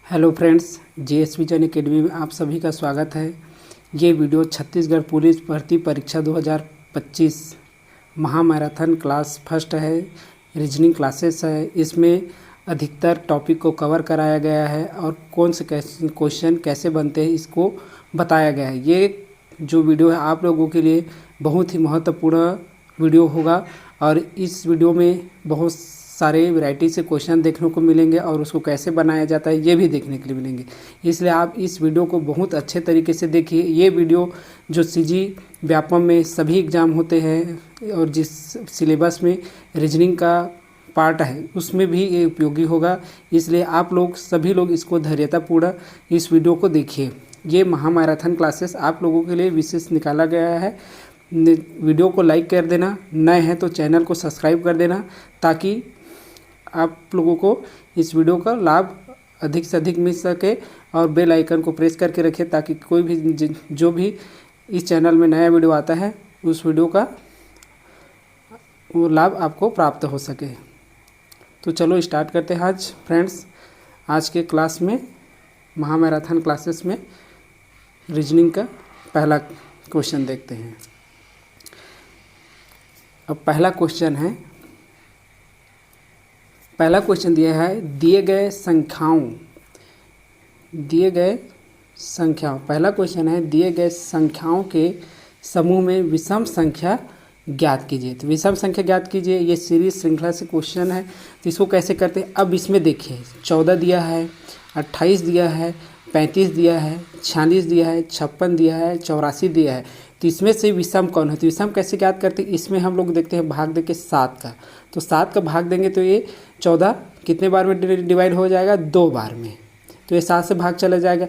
Hello friends, JS vision academy में आप सभी का स्वागत है। ये वीडियो छत्तीसगढ़ पुलिस भर्ती परीक्षा 2025 महामैराथन क्लास फर्स्ट है, रीजनिंग क्लासेस है। इसमें अधिकतर टॉपिक को कवर कराया गया है और कौन से क्वेश्चन कैसे बनते हैं इसको बताया गया है। ये जो वीडियो है आप लोगों के लिए बहुत ही महत्वपूर्ण वीडियो होगा और इस वीडियो में बहुत सारे वैरायटी से क्वेश्चन देखने को मिलेंगे और उसको कैसे बनाया जाता है ये भी देखने के लिए मिलेंगे। इसलिए आप इस वीडियो को बहुत अच्छे तरीके से देखिए। ये वीडियो जो सीजी व्यापम में सभी एग्ज़ाम होते हैं और जिस सिलेबस में रीजनिंग का पार्ट है उसमें भी ये उपयोगी होगा। इसलिए आप लोग सभी लोग इसको धैर्यतापूर्ण इस वीडियो को देखिए। ये महामैराथन क्लासेस आप लोगों के लिए विशेष निकाला गया है। वीडियो को लाइक कर देना, नए हैं तो चैनल को सब्सक्राइब कर देना ताकि आप लोगों को इस वीडियो का लाभ अधिक से अधिक मिल सके और बेल आइकन को प्रेस करके रखें ताकि कोई भी जो भी इस चैनल में नया वीडियो आता है उस वीडियो का वो लाभ आपको प्राप्त हो सके। तो चलो स्टार्ट करते हैं। आज फ्रेंड्स, आज के क्लास में महामैराथन क्लासेस में रीजनिंग का पहला क्वेश्चन देखते हैं। अब पहला क्वेश्चन दिया है दिए गए संख्याओं पहला क्वेश्चन है दिए गए संख्याओं के समूह में विषम संख्या ज्ञात कीजिए। तो विषम संख्या ज्ञात कीजिए, ये सीरीज श्रृंखला से क्वेश्चन है। तो इसको कैसे करते हैं, अब इसमें देखिए 14 दिया है, 28 दिया है, 35 दिया है, 46 दिया है, 56 दिया है, 84 दिया है। तो इसमें से विषम कौन है, तो विषम कैसे ज्ञात करते हैं, इसमें हम लोग देखते हैं भाग देके 7 का। तो 7 का भाग देंगे तो ये 14 कितने बार में डिवाइड हो जाएगा, 2 बार में। तो ये 7 से भाग चला जाएगा।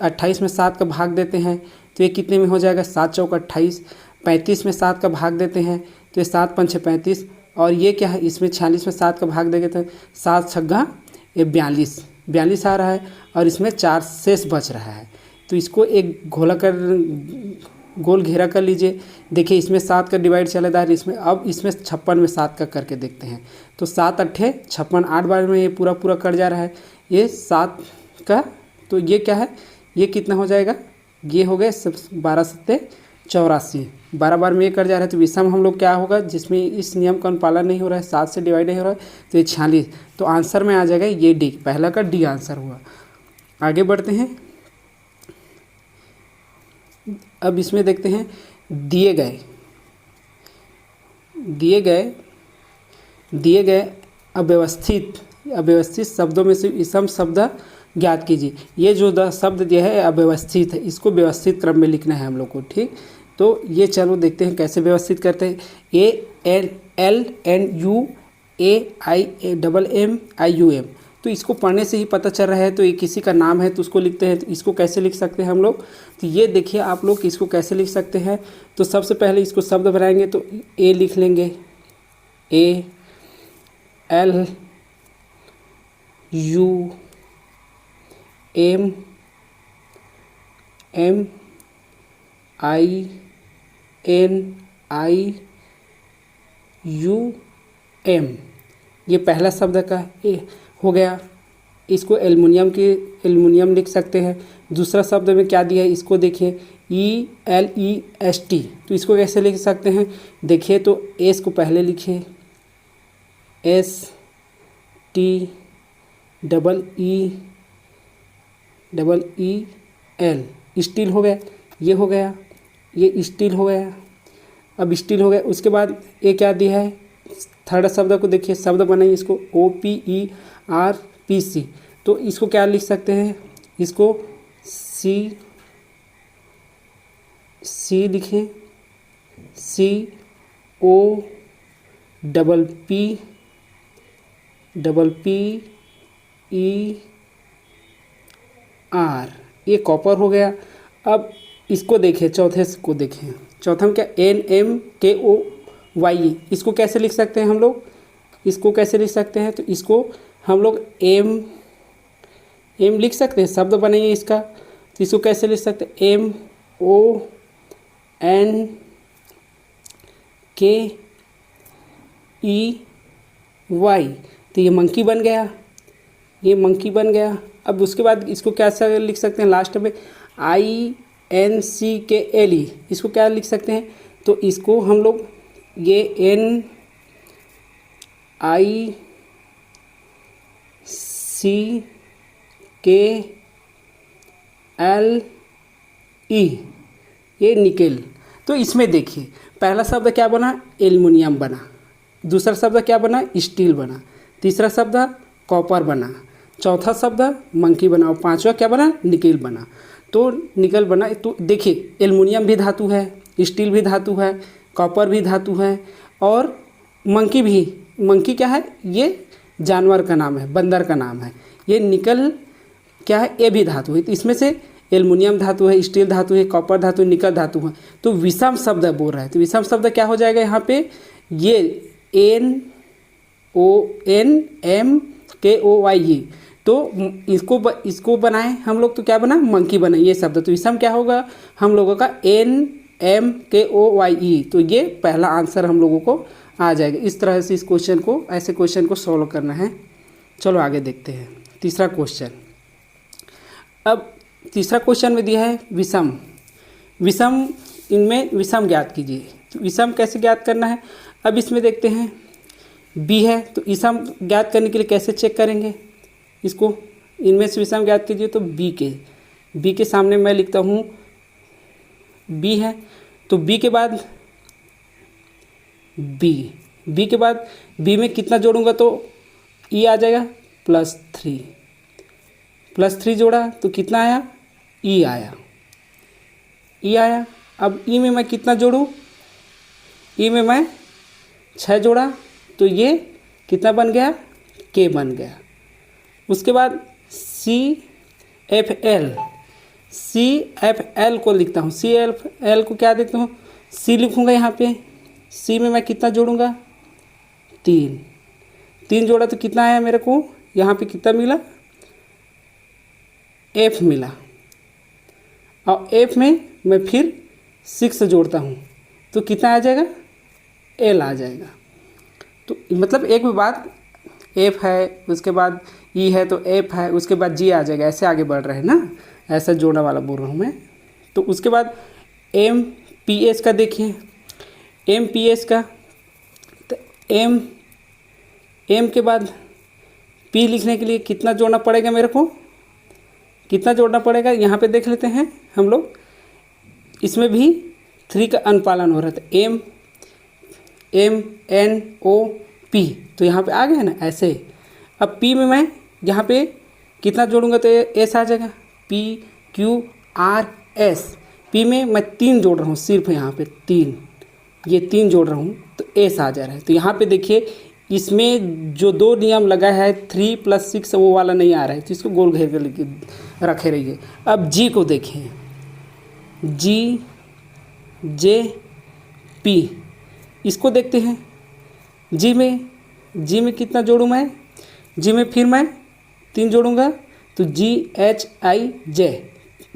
28 में 7 का भाग देते हैं तो ये कितने में हो जाएगा, 7 चौक 28। 35 में 7 का भाग देते हैं तो ये 7 पंचे 35। और ये क्या है, इसमें 46 में 7 का भाग देंगे तो 7 छग्गा ये 42 आ रहा है और इसमें 4 शेष बच रहा है। तो इसको एक गोल घेरा कर लीजिए। देखिए इसमें 7 का डिवाइड चला जा रहा है, इसमें अब इसमें 56 में 7 का करके देखते हैं। तो 7 अट्ठे 56, 8 बार में ये पूरा कट जा रहा है ये 7 का। तो ये क्या है, ये कितना हो जाएगा, ये हो गए 12 सत्ते 84, 12 बार में ये कट जा रहा है। तो विषम हम लोग क्या होगा, जिसमें इस नियम का अनुपालन नहीं हो रहा है, 7 से डिवाइड नहीं हो रहा है, तो ये 46। तो आंसर में आ जाएगा ये डी, पहला का डी आंसर हुआ। आगे बढ़ते हैं। अब इसमें देखते हैं दिए गए अव्यवस्थित शब्दों में से विषम शब्द ज्ञात कीजिए। ये जो शब्द दिया है अव्यवस्थित है, इसको व्यवस्थित क्रम में लिखना है हम लोग को, ठीक। तो ये चलो देखते हैं कैसे व्यवस्थित करते हैं। ALNUAIMMIUM, तो इसको पढ़ने से ही पता चल रहा है। तो ये किसी का नाम है तो उसको लिखते हैं। तो इसको कैसे लिख सकते हैं हम लोग, तो ये देखिए आप लोग इसको कैसे लिख सकते हैं। तो सबसे पहले इसको शब्द बनाएंगे तो ए लिख लेंगे, ALMINIUM, ये पहला शब्द का ए हो गया। इसको एल्युमिनियम लिख सकते हैं। दूसरा शब्द में क्या दिया है, इसको देखिए ELEST, तो इसको कैसे लिख सकते हैं, देखिए तो एस को पहले लिखिए, STEEL, स्टील हो गया, ये हो गया, ये स्टील हो गया। अब स्टील हो गया, उसके बाद ये क्या दिया है, थर्ड शब्द को देखिए, शब्द बनाइए इसको OPERPC, तो इसको क्या लिख सकते हैं, इसको सी लिखें, COPPER, ये कॉपर हो गया। अब इसको देखें, चौथे को देखें, चौथा में क्या NMKOY, इसको कैसे लिख सकते हैं हम लोग, इसको कैसे लिख सकते हैं, तो इसको हम लोग एम लिख सकते हैं, शब्द बनाइए इसका। तो इसको कैसे लिख सकते हैं, MONKEY, तो ये मंकी बन गया, अब उसके बाद इसको कैसा लिख सकते हैं, लास्ट में INCKLE, इसको क्या लिख सकते हैं, तो इसको हम लोग ये NICKLE, ये निकेल। तो इसमें देखिए पहला शब्द क्या बना, एल्युमिनियम बना, दूसरा शब्द क्या बना, स्टील बना, तीसरा शब्द कॉपर बना, चौथा शब्द मंकी बना और पांचवा क्या बना, निकेल बना। तो निकेल बना, तो देखिए एल्युमिनियम भी धातु है, स्टील भी धातु है, कॉपर भी धातु है और मंकी भी। मंकी क्या है, ये जानवर का नाम है, बंदर का नाम है। ये निकल क्या है, ये भी धातु है। तो इसमें से एल्युमिनियम धातु है, स्टील धातु है, कॉपर धातु है, निकल धातु है। तो विषम शब्द बोल रहा है, तो विषम शब्द क्या हो जाएगा यहाँ पे, ये NONMKOYE। तो इसको बनाए हम लोग, तो क्या बना, मंकी बना ये शब्द। तो विषम क्या होगा हम लोगों का, NMKOYE। तो ये पहला आंसर हम लोगों को आ जाएगा। इस तरह से इस क्वेश्चन को, ऐसे क्वेश्चन को सॉल्व करना है। चलो आगे देखते हैं तीसरा क्वेश्चन। अब तीसरा क्वेश्चन में दिया है विषम। विषम, इनमें विषम ज्ञात कीजिए। तो विषम कैसे ज्ञात करना है, अब इसमें देखते हैं बी है, तो विषम ज्ञात करने के लिए कैसे चेक करेंगे इसको, इनमें से विषम ज्ञात कीजिए। तो बी के सामने मैं लिखता हूँ बी है, तो बी के बाद बी के बाद बी में कितना जोड़ूंगा, तो ई आ जाएगा +3 जोड़ा तो कितना आया, ई आया। अब ई में मैं कितना जोड़ूं, ई में मैं 6 जोड़ा तो ये कितना बन गया, के बन गया। उसके बाद CFL को लिखता हूँ, CFL को क्या देखता हूँ, सी लिखूँगा यहाँ पे। सी में मैं कितना जोड़ूंगा, 3 जोड़ा तो कितना आया मेरे को, यहाँ पे कितना मिला, F मिला। और F में मैं फिर 6 जोड़ता हूँ तो कितना आ जाएगा, L आ जाएगा। तो मतलब एक भी बात, F है उसके बाद E है तो F है उसके बाद G आ जाएगा, ऐसे आगे बढ़ रहे हैं ना, ऐसा जोड़ने वाला बोल रहा हूँ मैं। तो उसके बाद MPS का देखिए, MPS का तो M के बाद P लिखने के लिए कितना जोड़ना पड़ेगा मेरे को, कितना जोड़ना पड़ेगा यहाँ पे देख लेते हैं हम लोग। इसमें भी 3 का अनुपालन हो रहा था, MNOP, तो यहाँ पे आ गया ना ऐसे। अब P में मैं यहाँ पे कितना जोड़ूंगा तो S आ जाएगा, PQRS। P में मैं 3 जोड़ रहा हूँ सिर्फ यहाँ पे 3, ये 3 जोड़ रहा हूँ तो S आ जा रहा है। तो यहाँ पे देखिए इसमें जो 2 नियम लगा है 3 + 6 वो वाला नहीं आ रहा है, तो इसको गोल घेर के रखे रहिए। अब G को देखें, GJP, इसको देखते हैं। G में कितना जोड़ूँ मैं, G में फिर मैं 3 जोड़ूंगा तो GHIJ,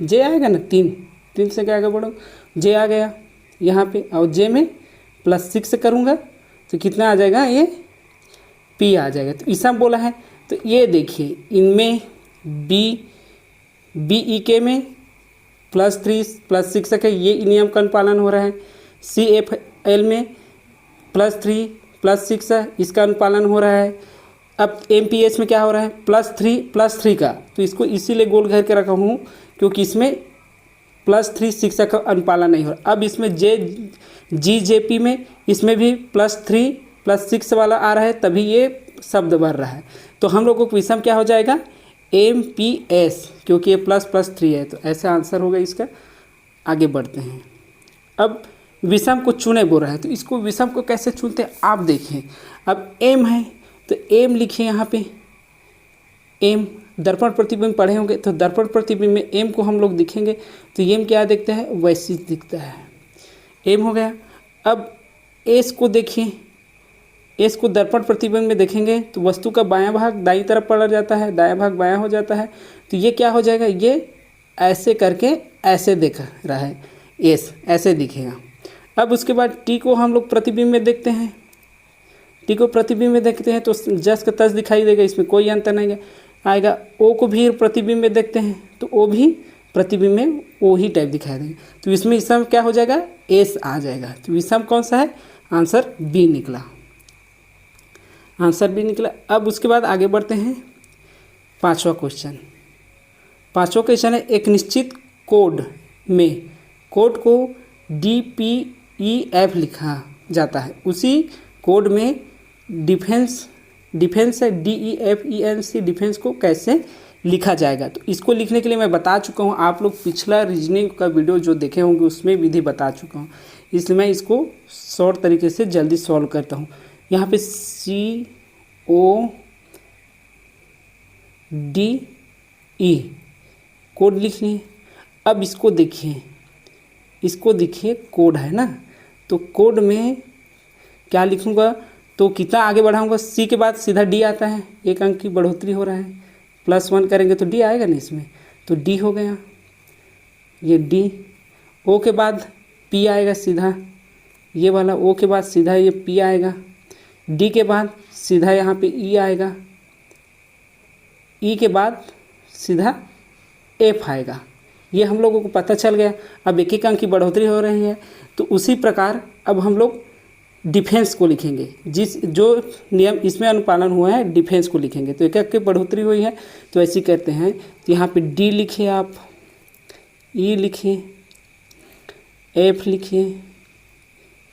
J आएगा ना, 3 से क्या आगे बढ़ो, J आ गया यहाँ पे। और J में +6 करूँगा तो कितना आ जाएगा, ये P आ जाएगा। तो ईसा बोला है, तो ये देखिए इनमें BEK में +3 +6 का ये नियम का अनुपालन हो रहा है। CFL में +3 +6 इसका अनुपालन हो रहा है। अब MPS में क्या हो रहा है, +3 का, तो इसको इसीलिए गोल घेर के रखा हूँ क्योंकि इसमें +3 6 का अनुपालन नहीं हो रहा। अब इसमें GJP में इसमें भी +3 +6 वाला आ रहा है, तभी ये शब्द बन रहा है। तो हम लोगों को विषम क्या हो जाएगा, MPS, क्योंकि ये ++3 है, तो ऐसा आंसर होगा इसका। आगे बढ़ते हैं। अब विषम को चुने बोल रहा है, तो इसको विषम को कैसे चुनते हैं आप देखिए। अब M है तो M लिखिए यहाँ पे, M दर्पण प्रतिबिंब पढ़े होंगे, तो दर्पण प्रतिबिंब में M को हम लोग दिखेंगे तो M क्या दिखता है, वैसे दिखता है, M हो गया। अब S को देखिए, S को दर्पण प्रतिबिंब में देखेंगे तो वस्तु का बायां भाग दाईं तरफ पलट जाता है, दायां भाग बायां हो जाता है, तो ये क्या हो जाएगा, ये ऐसे करके ऐसे दिख रहा है, S ऐसे दिखेगा। अब उसके बाद T को हम लोग प्रतिबिंब में देखते हैं, T को प्रतिबिंब में देखते हैं तो जस का तस दिखाई देगा, इसमें कोई अंतर नहीं है। आएगा। ओ को भी प्रतिबिंब में देखते हैं तो ओ भी प्रतिबिंब में ओ ही टाइप दिखाई देंगे। तो इसमें विषम क्या हो जाएगा, एस आ जाएगा। तो विषम कौन सा है, आंसर बी निकला, आंसर बी निकला। अब उसके बाद आगे बढ़ते हैं पांचवा क्वेश्चन। पांचवा क्वेश्चन है एक निश्चित कोड में कोड को DPEF लिखा जाता है, उसी कोड में डिफेंस है DEFENC, डिफेंस को कैसे लिखा जाएगा। तो इसको लिखने के लिए मैं बता चुका हूँ, आप लोग पिछला रीजनिंग का वीडियो जो देखे होंगे उसमें विधि बता चुका हूँ, इसलिए मैं इसको शॉर्ट तरीके से जल्दी सॉल्व करता हूँ। यहाँ पे CODE कोड लिख लिए। अब इसको देखिए कोड है ना, तो कोड में क्या लिखूँगा, तो कितना आगे बढ़ाऊँगा, सी के बाद सीधा डी आता है, एक अंक की बढ़ोतरी हो रहा है, +1 करेंगे तो डी आएगा ना इसमें, तो डी हो गया ये डी। ओ के बाद पी आएगा सीधा, ये वाला ओ के बाद सीधा ये पी आएगा। डी के बाद सीधा यहाँ पे ई आएगा, ई के बाद सीधा एफ आएगा। ये हम लोगों को पता चल गया। अब एक एक अंक की बढ़ोतरी हो रही है, तो उसी प्रकार अब हम लोग डिफेंस को लिखेंगे, जो नियम इसमें अनुपालन हुआ है डिफेंस को लिखेंगे। तो एक एक की बढ़ोतरी हुई है तो ऐसे करते हैं। तो यहाँ पे डी लिखिए, आप ई लिखिए, एफ लिखिए,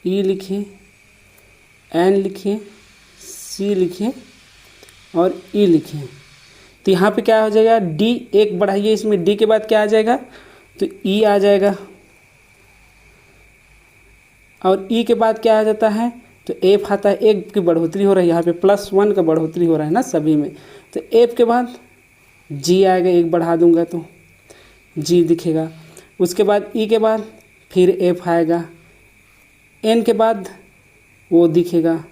ई लिखिए, एन लिखिए, सी लिखिए और ई लिखिए। तो यहाँ पे क्या हो जाएगा, डी एक बढ़ाइए, इसमें डी के बाद क्या आ जाएगा, तो ई आ जाएगा। और ई के बाद क्या आ जाता है, तो एफ आता है, एक की बढ़ोतरी हो रही है, यहाँ पे +1 का बढ़ोतरी हो रहा है ना सभी में। तो एफ के बाद जी आएगा, एक बढ़ा दूंगा तो जी दिखेगा। उसके बाद ई के बाद फिर एफ आएगा, एन के बाद ओ दिखेगा,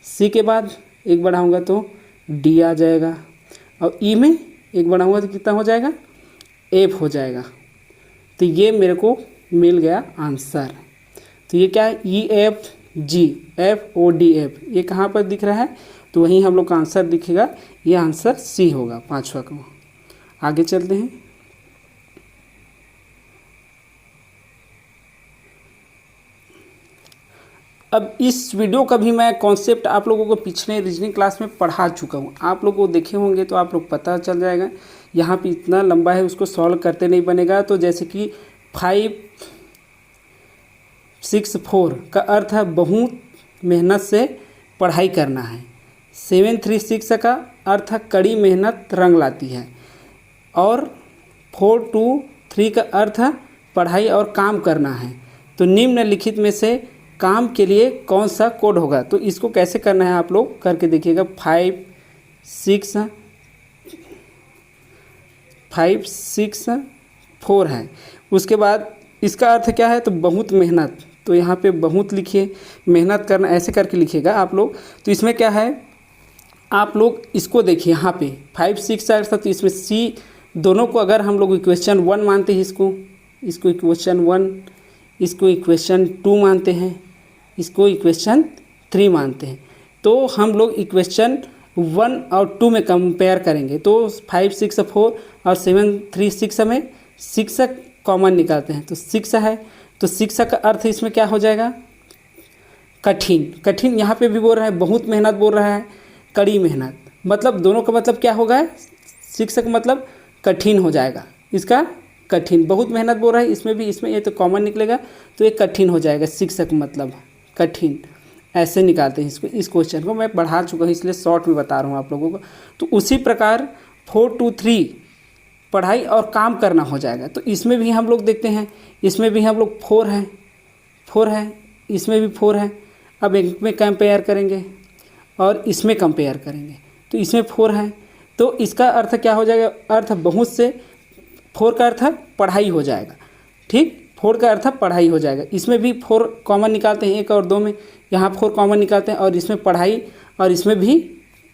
सी के बाद एक बढ़ाऊंगा तो डी आ जाएगा, और ई में एक बढ़ाऊंगा तो कितना हो जाएगा, एफ हो जाएगा। तो ये मेरे को मिल गया आंसर। तो ये क्या है, EFGFODF, ये कहाँ पर दिख रहा है, तो वहीं हम लोग का आंसर दिखेगा, ये आंसर सी होगा पांचवा का। आगे चलते हैं। अब इस वीडियो का भी मैं कॉन्सेप्ट आप लोगों को पिछले रीजनिंग क्लास में पढ़ा चुका हूँ, आप लोग को देखे होंगे तो आप लोग पता चल जाएगा। यहाँ पे इतना लंबा है, उसको सॉल्व करते नहीं बनेगा। तो जैसे कि 564 का अर्थ है बहुत मेहनत से पढ़ाई करना है। 736 का अर्थ है कड़ी मेहनत रंग लाती है। और 423 का अर्थ है पढ़ाई और काम करना है। तो निम्नलिखित में से काम के लिए कौन सा कोड होगा, तो इसको कैसे करना है आप लोग करके देखिएगा। 564 है। उसके बाद इसका अर्थ क्या है, तो बहुत मेहनत, तो यहाँ पे बहुत लिखिए, मेहनत करना ऐसे करके लिखिएगा आप लोग। तो इसमें क्या है, आप लोग इसको देखिए, यहाँ पे 564 था, तो इसमें सी दोनों को अगर हम लोग इक्वेशन 1 मानते हैं, इसको इक्वेशन 1, इसको इक्वेशन 2 मानते हैं, इसको इक्वेशन 3 मानते हैं, तो हम लोग इक्वेशन 1 और 2 में कंपेयर करेंगे। तो 564 और 736 में 6 कॉमन निकालते हैं, तो 6 है। तो 6 का अर्थ इसमें क्या हो जाएगा, कठिन। यहाँ पे भी बोल रहा है बहुत मेहनत, बोल रहा है कड़ी मेहनत, मतलब दोनों का मतलब क्या होगा, 6 का मतलब कठिन हो जाएगा। इसका कठिन, बहुत मेहनत बोल रहा है, इसमें भी, इसमें ये तो कॉमन निकलेगा, तो ये कठिन हो जाएगा। 6 का मतलब कठिन, ऐसे निकालते हैं इसको। इस क्वेश्चन को मैं बढ़ा चुका हूँ, इसलिए शॉर्ट में बता रहा हूँ आप लोगों को। तो उसी प्रकार 423 पढ़ाई और काम करना हो जाएगा। तो इसमें भी हम लोग देखते हैं, इसमें भी हम लोग 4 है, इसमें भी 4 है। अब एक में कंपेयर करेंगे और इसमें कंपेयर करेंगे, तो इसमें 4 है। तो इसका अर्थ क्या हो जाएगा, अर्थ बहुत से, 4 का अर्थ पढ़ाई हो जाएगा, ठीक, 4 का अर्थ पढ़ाई हो जाएगा। इसमें भी 4 कॉमन निकालते हैं, 1 और 2 में, यहाँ 4 कॉमन निकालते हैं, और इसमें पढ़ाई, और इसमें भी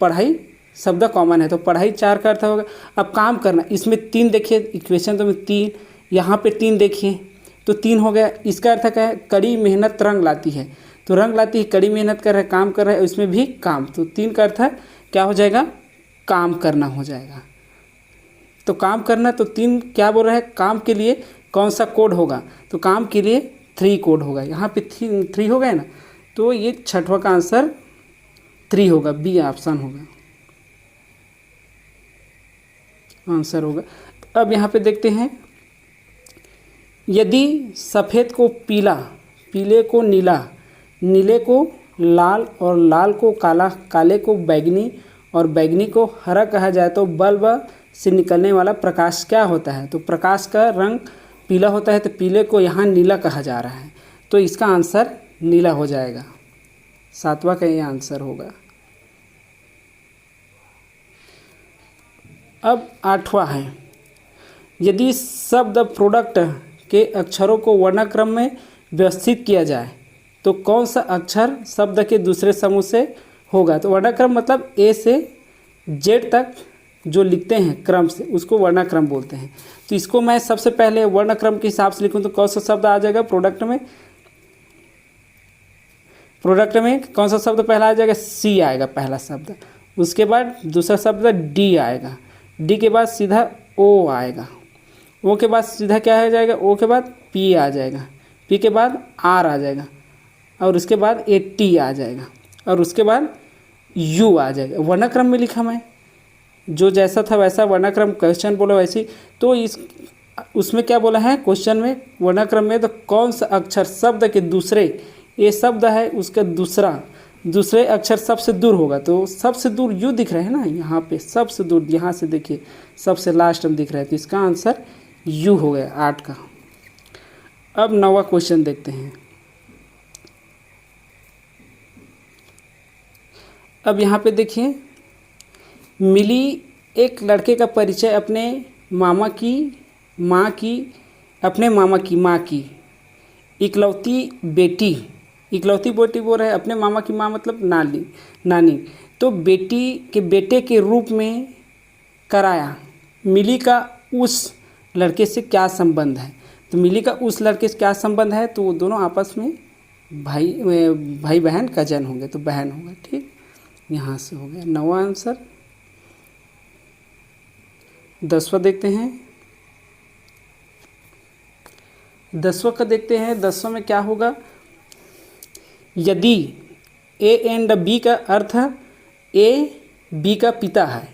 पढ़ाई शब्द कॉमन है, तो पढ़ाई 4 का अर्थ होगा। अब काम करना, इसमें 3 देखिए, इक्वेशन तो में 3, यहाँ पे 3 देखिए, तो 3 हो गया। इसका अर्थ क्या है, कड़ी मेहनत रंग लाती है, तो रंग लाती है, कड़ी मेहनत कर रहा है, काम कर रहा है, इसमें भी काम, तो 3 का अर्थ क्या हो जाएगा, काम करना हो जाएगा। तो काम करना, तो 3 क्या बोल रहा है, काम के लिए कौन सा कोड होगा, तो काम के लिए 3 कोड होगा। यहाँ पे 3 हो गए ना, तो ये छठवां का आंसर 3 होगा, बी ऑप्शन होगा आंसर होगा। अब यहाँ पे देखते हैं, यदि सफ़ेद को पीला, पीले को नीला, नीले को लाल और लाल को काला, काले को बैगनी और बैगनी को हरा कहा जाए तो बल्ब से निकलने वाला प्रकाश क्या होता है, तो प्रकाश का रंग पीला होता है, तो पीले को यहाँ नीला कहा जा रहा है, तो इसका आंसर नीला हो जाएगा। 7वां का ये आंसर होगा। अब 8वां है, यदि शब्द प्रोडक्ट के अक्षरों को वर्णक्रम में व्यवस्थित किया जाए तो कौन सा अक्षर शब्द के दूसरे समूह से होगा, तो वर्णक्रम मतलब ए से जेड तक जो लिखते हैं क्रम से, उसको वर्णक्रम बोलते हैं। तो इसको मैं सबसे पहले वर्णक्रम के हिसाब से लिखूं तो कौन सा शब्द आ जाएगा प्रोडक्ट में, प्रोडक्ट में कौन सा शब्द पहला आ जाएगा, सी आएगा पहला शब्द, उसके बाद दूसरा शब्द डी आएगा, डी के बाद सीधा ओ आएगा, ओ के बाद सीधा क्या आ जाएगा, ओ के बाद पी आ जाएगा, पी के बाद आर आ जाएगा और उसके बाद ए टी आ जाएगा और उसके बाद यू आ जाएगा। वर्णक्रम में लिखा मैं, जो जैसा था वैसा वर्णक्रम, क्वेश्चन बोला वैसी, तो इस उसमें क्या बोला है क्वेश्चन में, वर्णक्रम में तो कौन सा अक्षर शब्द के दूसरे, ये शब्द है उसका दूसरे अक्षर सबसे दूर होगा, तो सबसे दूर यू दिख रहा है ना यहाँ पे, सबसे दूर यहाँ से देखिए सबसे लास्ट में दिख रहा है, तो इसका आंसर यू हो गया 8 का। अब 9वां क्वेश्चन देखते हैं। अब यहाँ पे देखिए, मिली एक लड़के का परिचय अपने मामा की माँ की, अपने मामा की माँ की इकलौती बेटी बोल रहे हैं, अपने मामा की माँ मतलब नानी, तो बेटी के बेटे के रूप में कराया। मिली का उस लड़के से क्या संबंध है, तो मिली का उस लड़के से क्या संबंध है, तो वो दोनों आपस में भाई बहन कजन होंगे, तो बहन होगा, ठीक, यहाँ से हो गया 9वां आंसर। 10वां देखते हैं, 10वां का देखते हैं, 10वां में क्या होगा, यदि ए एंड बी का अर्थ ए बी का पिता है,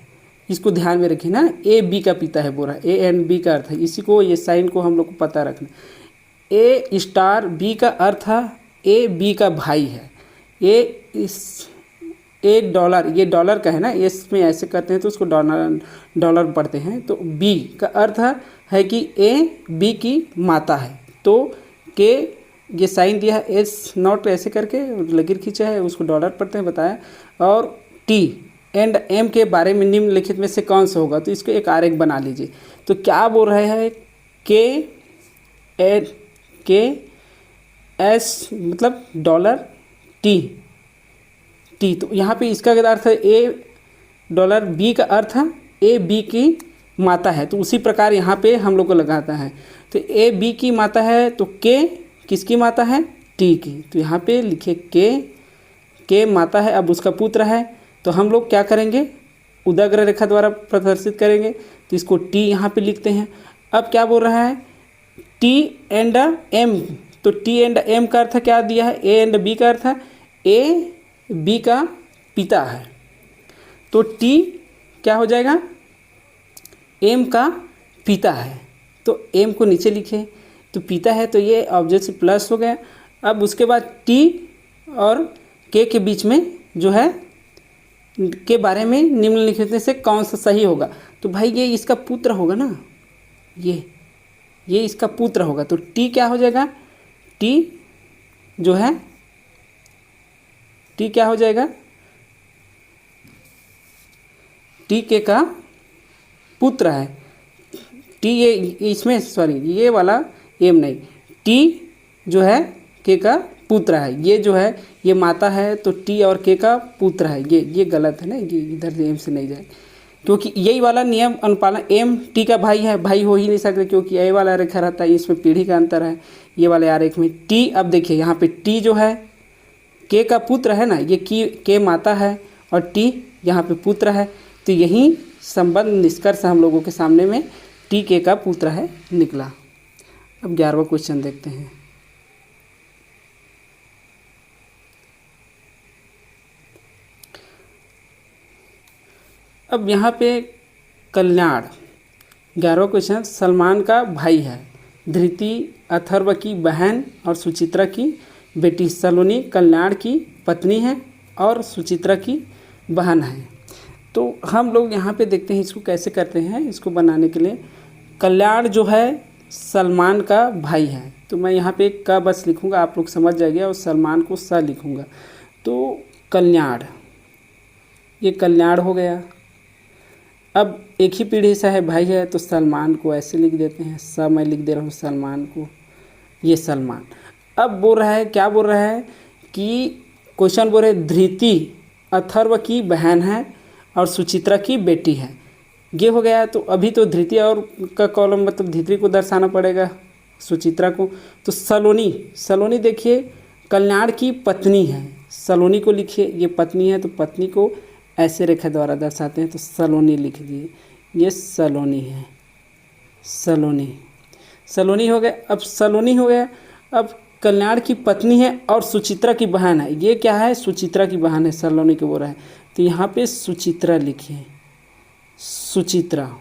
इसको ध्यान में रखिए ना, ए बी का पिता है बोल रहा है, ए एंड बी का अर्थ है, इसी को ये साइन को हम लोग को पता रखना। ए स्टार बी का अर्थ ए बी का भाई है, ए डॉलर, ये डॉलर का है ना, इसमें ऐसे करते हैं तो उसको डॉलर पढ़ते हैं, तो बी का अर्थ है कि ए बी की माता है, तो के ये साइन दिया है एस नॉट ऐसे करके लकीर खींचा है, उसको डॉलर पढ़ते हैं बताया। और टी एंड एम के बारे में निम्नलिखित में से कौन सा होगा, तो इसको एक आरेख बना लीजिए। तो क्या बोल रहे हैं, के एस मतलब डॉलर टी, तो यहाँ पे इसका अर्थ है ए डॉलर, बी का अर्थ है ए बी की माता है, तो उसी प्रकार यहाँ पे हम लोग को लगाता है, तो ए बी की माता है, तो के किसकी माता है, टी की, तो यहाँ पे लिखे के माता है, अब उसका पुत्र है, तो हम लोग क्या करेंगे, उदाग्र रेखा द्वारा प्रदर्शित करेंगे, तो इसको टी यहाँ पे लिखते हैं। अब क्या बोल रहा है, टी एंड एम, तो टी एंड एम का अर्थ क्या दिया है, ए एंड बी का अर्थ है ए बी का पिता है, तो टी क्या हो जाएगा, एम का पिता है, तो एम को नीचे लिखे, तो पिता है तो ये ऑब्जेक्ट से प्लस हो गया। अब उसके बाद टी और के बीच में जो है के बारे में निम्नलिखित में से कौन सा सही होगा, तो भाई ये इसका पुत्र होगा ना, ये इसका पुत्र होगा, तो टी क्या हो जाएगा, टी जो है टी क्या हो जाएगा, टी के का पुत्र है, टी ये इसमें सॉरी ये वाला एम नहीं, टी जो है के का पुत्र है, ये जो है ये माता है, तो टी और के का पुत्र है, ये गलत है ना, ये इधर एम से नहीं जाए, क्योंकि यही वाला नियम अनुपालन, एम टी का भाई है, भाई हो ही नहीं सकते क्योंकि ये वाला रेखा रहता है, इसमें पीढ़ी का अंतर है, ये वाले आरेख में टी। अब देखिए यहाँ पे टी जो है के का पुत्र है ना, ये के माता है और टी यहाँ पे पुत्र है, तो यही संबंध निष्कर्ष हम लोगों के सामने में टी के का पुत्र है निकला। अब 11वां क्वेश्चन देखते हैं। अब यहाँ पे कल्याण 11वां क्वेश्चन, सलमान का भाई है, धृति अथर्व की बहन और सुचित्रा की बेटी, सलोनी कल्याण की पत्नी है और सुचित्रा की बहन है। तो हम लोग यहाँ पे देखते हैं इसको कैसे करते हैं। इसको बनाने के लिए कल्याण जो है सलमान का भाई है, तो मैं यहाँ पे का बस लिखूँगा, आप लोग समझ जाइए, और सलमान को स लिखूँगा। तो कल्याण, ये कल्याण हो गया। अब एक ही पीढ़ी से है, भाई है, तो सलमान को ऐसे लिख देते हैं, स मैं लिख दे रहा हूँ सलमान को, ये सलमान। अब बोल रहा है, क्या बोल रहा है कि क्वेश्चन बोल रहे धृति अथर्व की बहन है और सुचित्रा की बेटी है, ये हो गया। तो अभी तो धृति और का कॉलम मतलब धृति को दर्शाना पड़ेगा, सुचित्रा को। तो सलोनी, सलोनी देखिए कल्याण की पत्नी है, सलोनी को लिखिए, ये पत्नी है तो पत्नी को ऐसे रेखा द्वारा दर्शाते हैं, तो सलोनी लिख दिए, ये सलोनी है, सलोनी, सलोनी हो गया। अब सलोनी हो गया। अब कल्याण की पत्नी है और सुचित्रा की बहन है, ये क्या है, सुचित्रा की बहन है, सलोनी को बोल रहा है, तो यहाँ पे सुचित्रा लिखिए, सुचित्रा।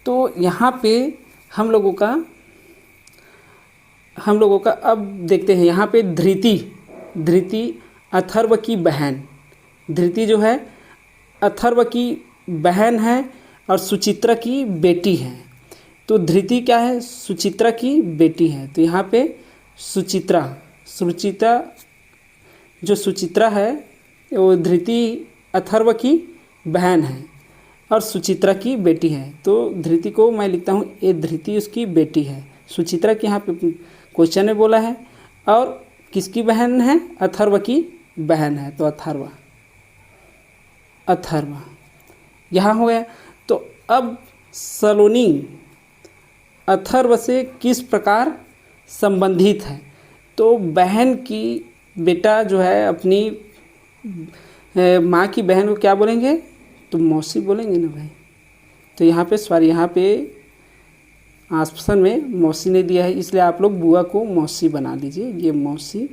तो यहाँ पे हम लोगों का अब देखते हैं, यहाँ पे धृति, धृति अथर्व की बहन, धृति जो है अथर्व की बहन है और सुचित्रा की बेटी है। तो धृति क्या है, सुचित्रा की बेटी है, तो यहाँ पे सुचित्रा, सुचित्रा जो सुचित्रा है वो धृति अथर्व की बहन है और सुचित्रा की बेटी है। तो धृति को मैं लिखता हूँ, ये धृति उसकी बेटी है, सुचित्रा की यहाँ पे क्वेश्चन में बोला है, और किसकी बहन है, अथर्व की बहन है, तो अथर्व, अथर्व यहाँ हो गया। तो अब सलोनी अथर्व से किस प्रकार संबंधित है, तो बहन की बेटा जो है अपनी माँ की बहन को क्या बोलेंगे, तो मौसी बोलेंगे ना भाई। तो यहाँ पे सॉरी, यहाँ पे ऑप्शन में मौसी ने दिया है, इसलिए आप लोग बुआ को मौसी बना लीजिए, ये मौसी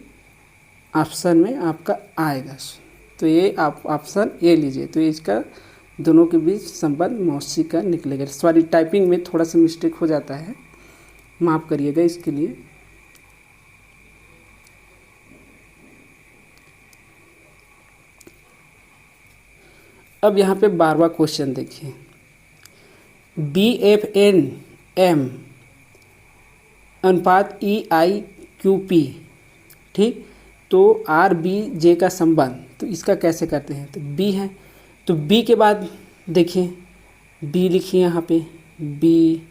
ऑप्शन में आपका आएगा। तो ये आप ऑप्शन ए लीजिए, तो इसका दोनों के बीच संबंध मौसी का निकलेगा। सॉरी, टाइपिंग में थोड़ा सा मिस्टेक हो जाता है, माफ़ करिएगा इसके लिए। अब यहाँ पे 12वां क्वेश्चन देखिए, BFNM अनुपात EIQP, ठीक, तो RBJ का संबंध, तो इसका कैसे करते हैं, तो B है, तो B के बाद देखिए B लिखिए यहाँ पे, BFNM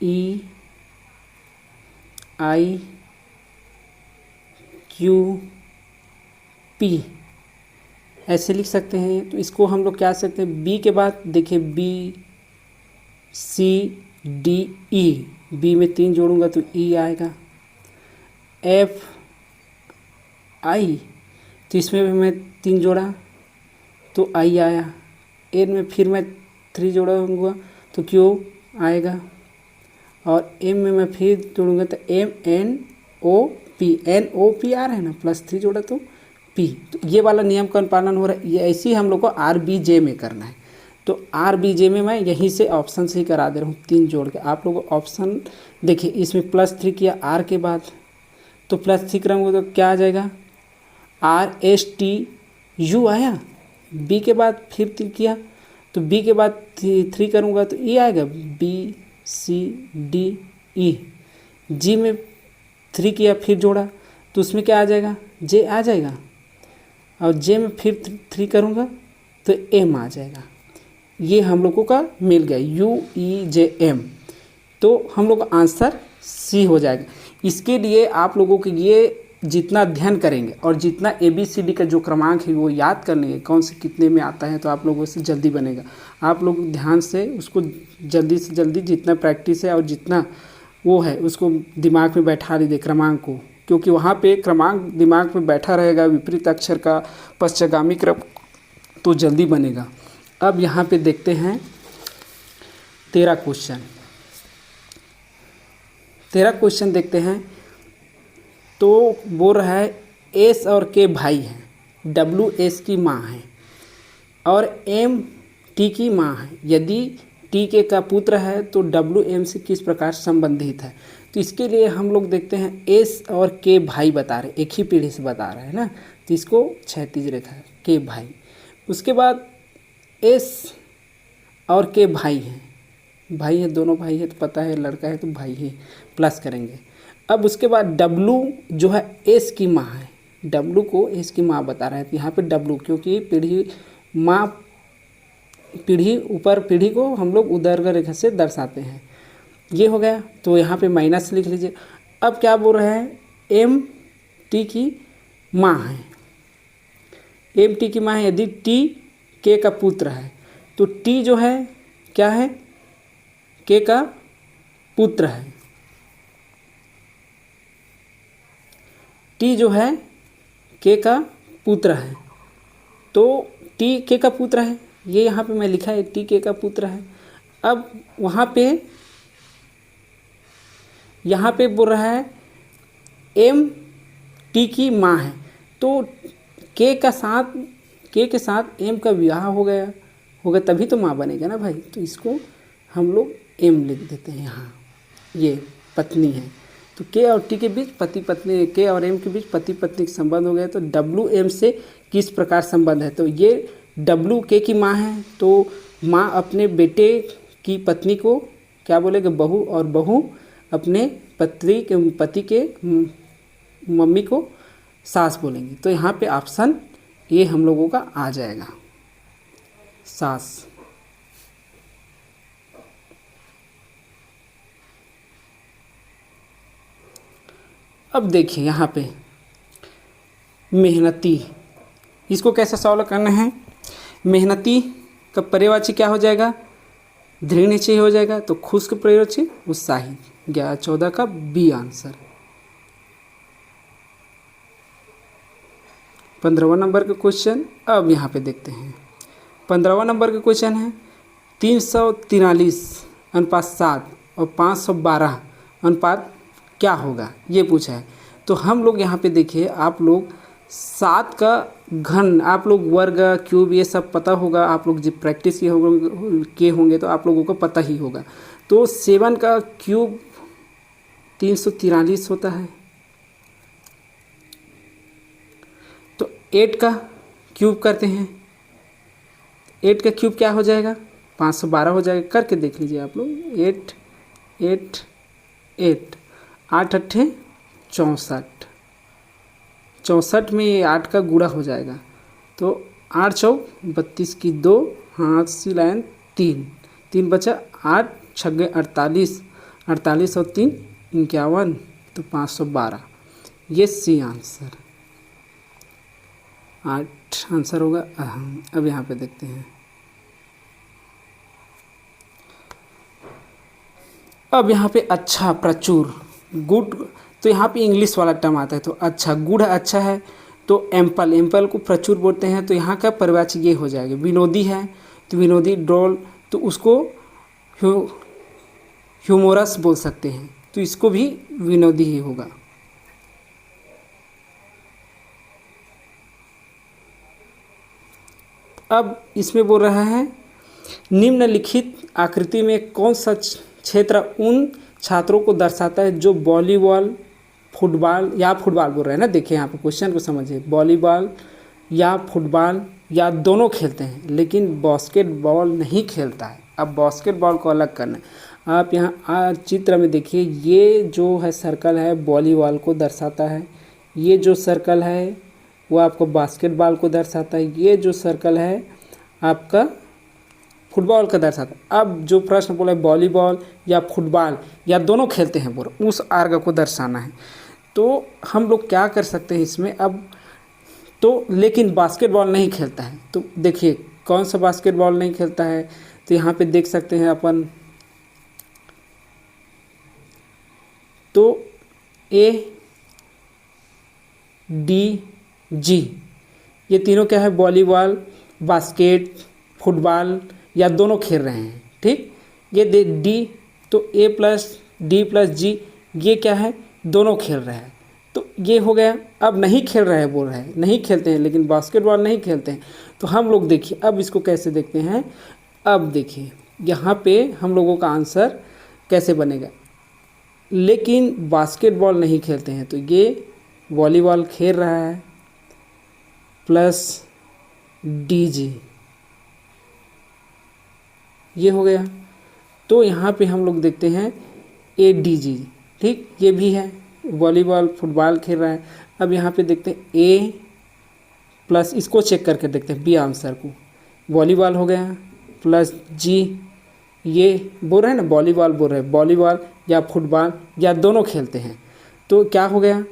EIQP ऐसे लिख सकते हैं। तो इसको हम लोग क्या सकते हैं, B के बाद देखिए BCDE, B में 3 जोड़ूंगा तो E आएगा, FI, तो इसमें भी मैं 3 जोड़ा तो I आया, N में फिर मैं 3 जोड़ूंगा तो Q आएगा, और M में मैं फिर जोड़ूंगा तो MNOP, NOP आ रहा है ना, +3 जोड़ा तो P। तो ये वाला नियम का अनुपालन हो रहा है, ये ऐसे ही हम लोग को RBJ में करना है। तो RBJ में मैं यहीं से ऑप्शन से ही करा दे रहा हूँ, 3 जोड़ के। आप लोग ऑप्शन देखिए, इसमें +3 किया R के बाद, तो +3 करूँगा तो क्या आ जाएगा, RSTU आया। B के बाद फिर 3 किया तो B के बाद 3 करूँगा तो E आएगा, BCDE। G में 3 किया फिर जोड़ा तो उसमें क्या आ जाएगा, J आ जाएगा, और J में फिर 3 करूँगा तो M आ जाएगा। ये हम लोगों का मिल गया UEJM, तो हम लोग का आंसर C हो जाएगा। इसके लिए आप लोगों के ये जितना अध्ययन करेंगे और जितना ABCD का जो क्रमांक है वो याद कर लेंगे, कौन से कितने में आता है, तो आप लोगों से जल्दी बनेगा। आप लोग ध्यान से उसको जल्दी से जल्दी जितना प्रैक्टिस है और जितना वो है उसको दिमाग में बैठा लीजिए क्रमांक को, क्योंकि वहाँ पे क्रमांक दिमाग में बैठा रहेगा विपरीत अक्षर का पश्चगामी क्रम, तो जल्दी बनेगा। अब यहाँ पे देखते हैं 13 क्वेश्चन। 13 क्वेश्चन देखते हैं। तो बोल रहा है एस और के भाई हैं, डब्ल्यू एस की माँ है और एम टी की माँ है। यदि टी के का पुत्र है तो डब्ल्यू एम से किस प्रकार संबंधित है। तो इसके लिए हम लोग देखते हैं एस और के भाई बता रहे, एक ही पीढ़ी से बता रहे हैं ना, तो इसको क्षैतिज रेखा है के भाई। उसके बाद एस और के भाई हैं, भाई है, दोनों भाई है तो पता है, लड़का है तो भाई है, प्लस करेंगे। अब उसके बाद डब्लू जो है एस की माँ है, डब्लू को एस की माँ बता रहा है। तो यहाँ पे डब्लू क्योंकि पीढ़ी माँ, पीढ़ी ऊपर पीढ़ी को हम लोग उदर्घ रेखा से दर्शाते हैं। ये हो गया, तो यहाँ पे माइनस लिख लीजिए। अब क्या बोल रहे हैं, एम टी की माँ है, एम टी की माँ है। यदि टी के का पुत्र है तो टी जो है क्या है, के का पुत्र है। टी जो है के का पुत्र है, तो टी के का पुत्र है, ये यहाँ पे मैं लिखा है टी के का पुत्र है। अब वहाँ पे यहाँ पे बोल रहा है एम टी की माँ है, तो के के साथ एम का विवाह होगा तभी तो माँ बनेगा ना भाई। तो इसको हम लोग एम लिख देते हैं यहाँ, ये पत्नी है। तो के और टी के बीच पति पत्नी, के और एम के बीच पति पत्नी का संबंध हो गया। तो डब्ल्यू एम से किस प्रकार संबंध है, तो ये डब्ल्यू के की माँ है, तो माँ अपने बेटे की पत्नी को क्या बोलेगा, बहू, और बहू अपने पति के मम्मी को सास बोलेंगे। तो यहाँ पे ऑप्शन ये हम लोगों का आ जाएगा, सास। अब देखिए यहाँ पे मेहनती, इसको कैसे सॉल्व करना है। मेहनती का पर्यायवाची क्या हो जाएगा, दृढ़ हो जाएगा। तो खुश का पर्यायवाची उत्साही। 11-14 का बी आंसर। 15वां नंबर का क्वेश्चन अब यहाँ पे देखते हैं। 15वां नंबर का क्वेश्चन है 343:7 और 512 अनुपात क्या होगा, ये पूछा है। तो हम लोग यहाँ पे देखिए, आप लोग 7 का घन, आप लोग वर्ग क्यूब ये सब पता होगा, आप लोग जब प्रैक्टिस किए होंगे तो आप लोगों को पता ही होगा। तो 7 का क्यूब 343 होता है, तो 8 का क्यूब करते हैं, 8 का क्यूब क्या हो जाएगा, 512 हो जाएगा। करके देख लीजिए आप लोग, 8 8 8 8 8 64, 64 में ये 8 का गुणा हो जाएगा। तो 8 चौक 32 की 2, हाथ सी लाइन 3 बचा, 8 छगे 48, 48 और 3 51, तो 512, ये सी आंसर, 8 आंसर होगा। अब यहाँ पे देखते हैं, अब यहाँ पे अच्छा, प्रचुर, गुड, तो यहाँ पे इंग्लिश वाला टर्म आता है। तो अच्छा, गुड अच्छा है, तो एम्पल को प्रचुर बोलते हैं। तो यहाँ का पर्यायवाची ये हो जाएगा। विनोदी है तो विनोदी, ड्रोल, तो उसको ह्यूमोरस बोल सकते हैं, तो इसको भी विनोदी ही होगा। अब इसमें बोल रहा है निम्नलिखित आकृति में कौन सा क्षेत्र उन छात्रों को दर्शाता है जो वॉलीबॉल, फुटबॉल या फुटबॉल बोल रहे हैं ना। देखिए यहाँ पे क्वेश्चन को समझिए, वॉलीबॉल या फुटबॉल या दोनों खेलते हैं लेकिन बास्केटबॉल नहीं खेलता है। अब बास्केटबॉल को अलग करना है। आप यहाँ चित्र में देखिए, ये जो है सर्कल है वॉलीबॉल को दर्शाता है, ये जो सर्कल है वो आपको बास्केटबॉल को दर्शाता है, ये जो सर्कल है आपका फुटबॉल का दर्शाता है। अब जो प्रश्न बोला है वॉलीबॉल या फुटबॉल या दोनों खेलते हैं, बोलो उस आर्ग को दर्शाना है। तो हम लोग क्या कर सकते हैं इसमें, अब तो लेकिन बास्केटबॉल नहीं खेलता है, तो देखिए कौन सा बास्केटबॉल नहीं खेलता है। तो यहाँ पे देख सकते हैं अपन, तो ए डी, जी, ये तीनों क्या है, वॉलीबॉल, बास्केट, फुटबॉल या दोनों खेल रहे हैं। ठीक, ये डी, तो ए प्लस डी प्लस जी, ये क्या है, दोनों खेल रहे हैं। तो ये हो गया। अब नहीं खेल रहे हैं बोल रहे हैं, नहीं खेलते हैं, लेकिन बास्केटबॉल नहीं खेलते हैं। तो हम लोग देखिए अब इसको कैसे देखते हैं। अब देखिए यहाँ पे हम लोगों का आंसर कैसे बनेगा, लेकिन बास्केटबॉल नहीं खेलते हैं, तो ये वॉलीबॉल खेल रहा है प्लस डीजी, ये हो गया। तो यहाँ पे हम लोग देखते हैं ए डी जी, ठीक, ये भी है, वॉलीबॉल फुटबॉल खेल रहा है। अब यहाँ पे देखते हैं ए प्लस, इसको चेक करके देखते हैं बी आंसर को, वॉलीबॉल हो गया प्लस जी, ये बोल रहे हैं ना वॉलीबॉल बोल रहे हैं, वॉलीबॉल या फुटबॉल या दोनों खेलते हैं, तो क्या हो गया,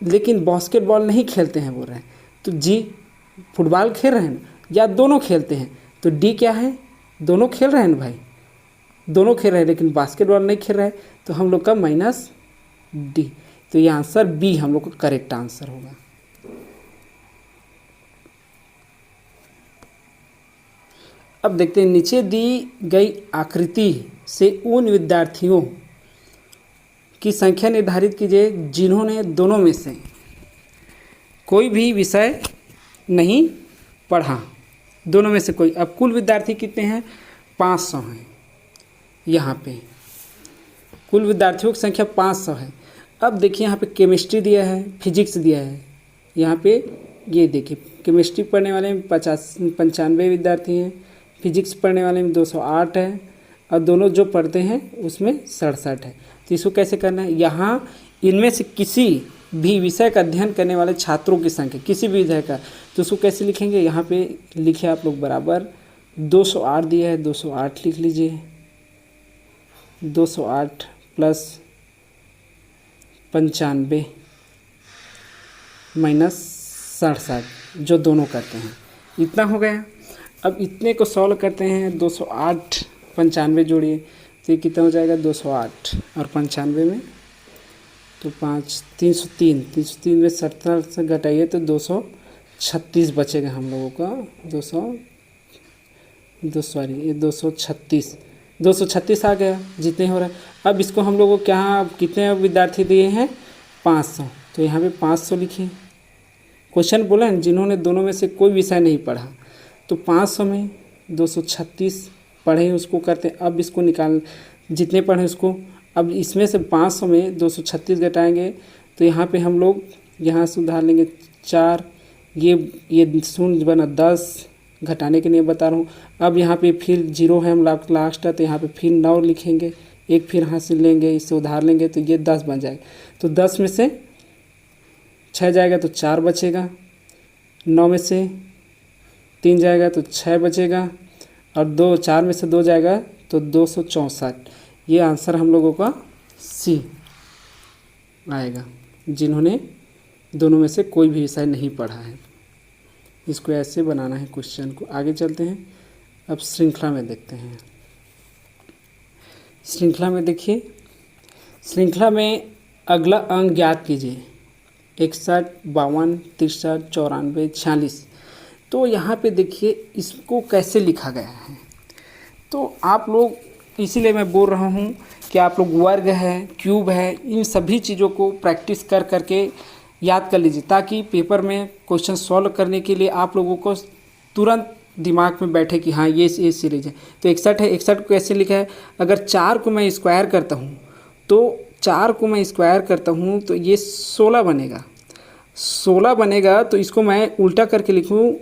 लेकिन बास्केटबॉल नहीं खेलते हैं बोल रहे हैं, तो जी फुटबॉल खेल रहे हैं ना, या दोनों खेलते हैं, तो डी क्या है, दोनों खेल रहे हैं ना भाई, दोनों खेल रहे हैं, लेकिन बास्केटबॉल नहीं खेल रहे हैं, तो हम लोग का माइनस डी। तो ये आंसर बी हम लोग का करेक्ट आंसर होगा। अब देखते हैं नीचे दी गई आकृति से उन विद्यार्थियों की संख्या निर्धारित कीजिए जिन्होंने दोनों में से कोई भी विषय नहीं पढ़ा, दोनों में से कोई। अब कुल विद्यार्थी कितने हैं, 500 हैं। यहाँ पे कुल विद्यार्थियों की संख्या 500 है। अब देखिए यहाँ पे केमिस्ट्री दिया है, फिजिक्स दिया है, यहाँ पे ये देखिए केमिस्ट्री पढ़ने वाले में 95 विद्यार्थी हैं, फिजिक्स पढ़ने वाले में 208 है, और दोनों जो पढ़ते हैं उसमें 67 है। तो इसको कैसे करना है, यहाँ इनमें से किसी भी विषय का अध्ययन करने वाले छात्रों की संख्या, किसी भी विषय का, तो उसको कैसे लिखेंगे, यहाँ पे लिखे आप लोग बराबर 208 दिया है, 208 लिख लीजिए, 208 प्लस 95 माइनस 67, जो दोनों करते हैं, इतना हो गया। अब इतने को सॉल्व करते हैं, 208 95 जोड़िए, तो ये कितना हो जाएगा, 208 और 95 में तो 5 303 में 70 से घटाइए तो 236 बचेगा हम लोगों का, 236 आ गया जितने हो रहा है। अब इसको हम लोगों को क्या, कितने विद्यार्थी दिए हैं, 500, तो यहाँ पे 500 लिखिए। क्वेश्चन बोला है जिन्होंने दोनों में से कोई विषय नहीं पढ़ा, तो 500 में 236 पढ़े उसको करते हैं। अब इसको निकाल, जितने पढ़े उसको, अब इसमें से 500 में 236 घटाएंगे, तो यहाँ पे हम लोग यहाँ से उधार लेंगे 4, ये शून्य बना 10, घटाने के लिए बता रहा हूँ। अब यहाँ पे फिर 0 है, हम लास्ट है, तो यहाँ पे फिर 9 लिखेंगे, एक फिर यहाँ से लेंगे, इससे उधार लेंगे, तो ये 10 बन जाएगा। तो 10 में से 6 जाएगा तो 4 बचेगा, 9 में से 3 जाएगा तो 6 बचेगा, और 4 में से 2 जाएगा तो 264। ये आंसर हम लोगों का सी आएगा, जिन्होंने दोनों में से कोई भी विषय नहीं पढ़ा है। इसको ऐसे बनाना है क्वेश्चन को। आगे चलते हैं, अब श्रृंखला में देखते हैं। श्रृंखला में देखिए, श्रृंखला में अगला अंक ज्ञात कीजिए, 61, 52, 63, 94, 46। तो यहाँ पे देखिए इसको कैसे लिखा गया है, तो आप लोग, इसीलिए मैं बोल रहा हूँ कि आप लोग वर्ग है, क्यूब है, इन सभी चीज़ों को प्रैक्टिस कर करके याद कर लीजिए, ताकि पेपर में क्वेश्चन सॉल्व करने के लिए आप लोगों को तुरंत दिमाग में बैठे कि हाँ ये सीरीज है। तो 61 है, 61 को कैसे लिखा है, अगर 4 को मैं स्क्वायर करता हूँ तो ये 16 बनेगा, 16 बनेगा, तो इसको मैं उल्टा करके लिखूँ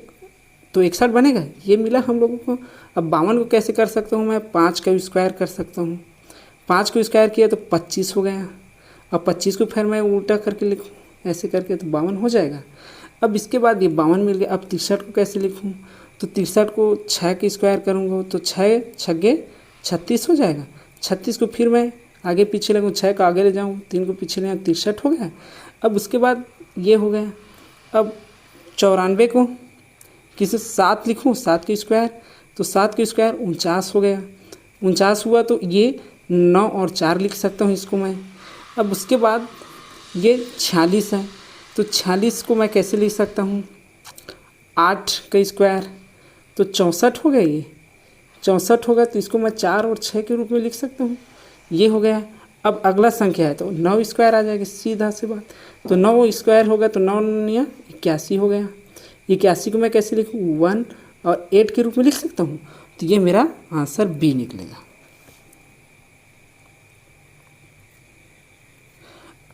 तो 61 बनेगा, ये मिला हम लोगों को। अब 52 को कैसे कर सकता हूँ मैं, 5 का स्क्वायर कर सकता हूँ, 5 को स्क्वायर किया तो 25 हो गया। अब 25 को फिर मैं उल्टा करके लिखूँ ऐसे करके तो 52 हो जाएगा। अब इसके बाद ये 52 मिल गया। अब 63 को कैसे लिखूँ, तो 63 को 6 के स्क्वायर करूँगा तो 6 छगे 36 हो जाएगा। 36 को फिर मैं आगे पीछे लगूँ, 6 को आगे ले जाऊँ, 3 को पीछे ले, 63 हो गया। अब उसके बाद ये हो गया। अब 94 को किसी 7 लिखूँ, 7 के स्क्वायर, तो 7 के स्क्वायर 49 हो गया। 49 हुआ तो ये 9 और 4 लिख सकता हूँ इसको मैं। अब उसके बाद ये 46 है, तो 46 को मैं कैसे लिख सकता हूँ, 8 का स्क्वायर तो 64 हो गया, ये 64 होगा तो इसको मैं 4 और 6 के रूप में लिख सकता हूँ, ये हो गया। अब अगला संख्या है तो 9 स्क्वायर आ जाएगा, सीधा सी बात। तो 9 स्क्वायर होगा तो 9 या 81 हो गया। 81 को मैं कैसे लिखूँ, 1 और 8 के रूप में लिख सकता हूँ, तो ये मेरा आंसर बी निकलेगा।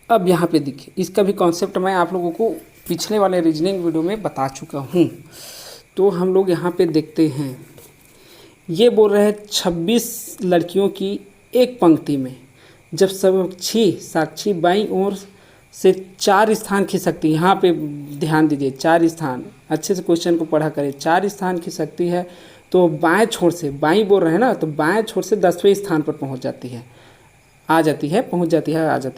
अब यहाँ पे देखिए, इसका भी कॉन्सेप्ट मैं आप लोगों को पिछले वाले रीजनिंग वीडियो में बता चुका हूँ। तो हम लोग यहाँ पे देखते हैं, ये बोल रहे हैं 26 लड़कियों की एक पंक्ति में जब साक्षी बाईं ओर से 4 स्थान खिसकती है। यहाँ पे ध्यान दीजिए, 4 स्थान, अच्छे से क्वेश्चन को पढ़ा करें। 4 स्थान खिसकती है तो बाएं छोर से, बाईं बोल रहे हैं ना, तो बाएं छोर से 10वें स्थान पर पहुँच जाती है, आ जाती है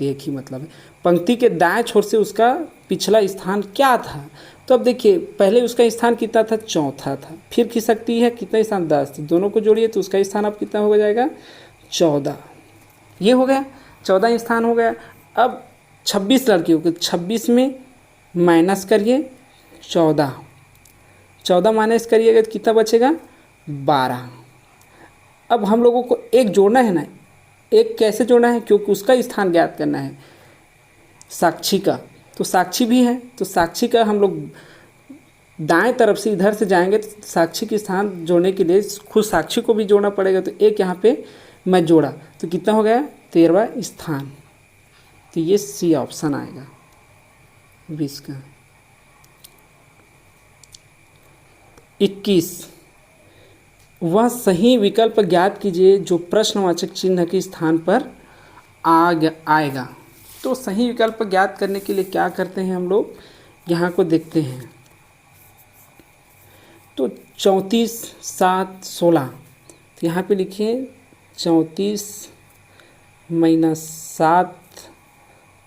एक ही मतलब है। पंक्ति के दाएं छोर से उसका पिछला स्थान क्या था, तो अब देखिए पहले उसका स्थान कितना था, चौथा था। फिर खिसकती है कितना स्थान, 10, तो दोनों को जोड़िए तो उसका स्थान अब कितना हो जाएगा, 14। ये हो गया, 14 स्थान हो गया। अब 26 लड़कियों के 26 में माइनस करिए 14 माइनस करिएगा तो कितना बचेगा, 12। अब हम लोगों को एक जोड़ना है ना, एक कैसे जोड़ना है, क्योंकि उसका स्थान ज्ञात करना है साक्षी का, तो साक्षी भी है, तो साक्षी का हम लोग दाएं तरफ से इधर से जाएंगे तो साक्षी के स्थान जोड़ने के लिए खुद साक्षी को भी जोड़ना पड़ेगा। तो एक यहाँ पे मैं जोड़ा तो कितना हो गया, 13वां स्थान। तो ये सी ऑप्शन आएगा 20 का। 21, वह सही विकल्प ज्ञात कीजिए जो प्रश्नवाचक चिन्ह के स्थान पर आएगा। तो सही विकल्प ज्ञात करने के लिए क्या करते हैं हम लोग, यहाँ को देखते हैं। तो 34, 7, 16, तो यहाँ पे लिखिए 34 - 7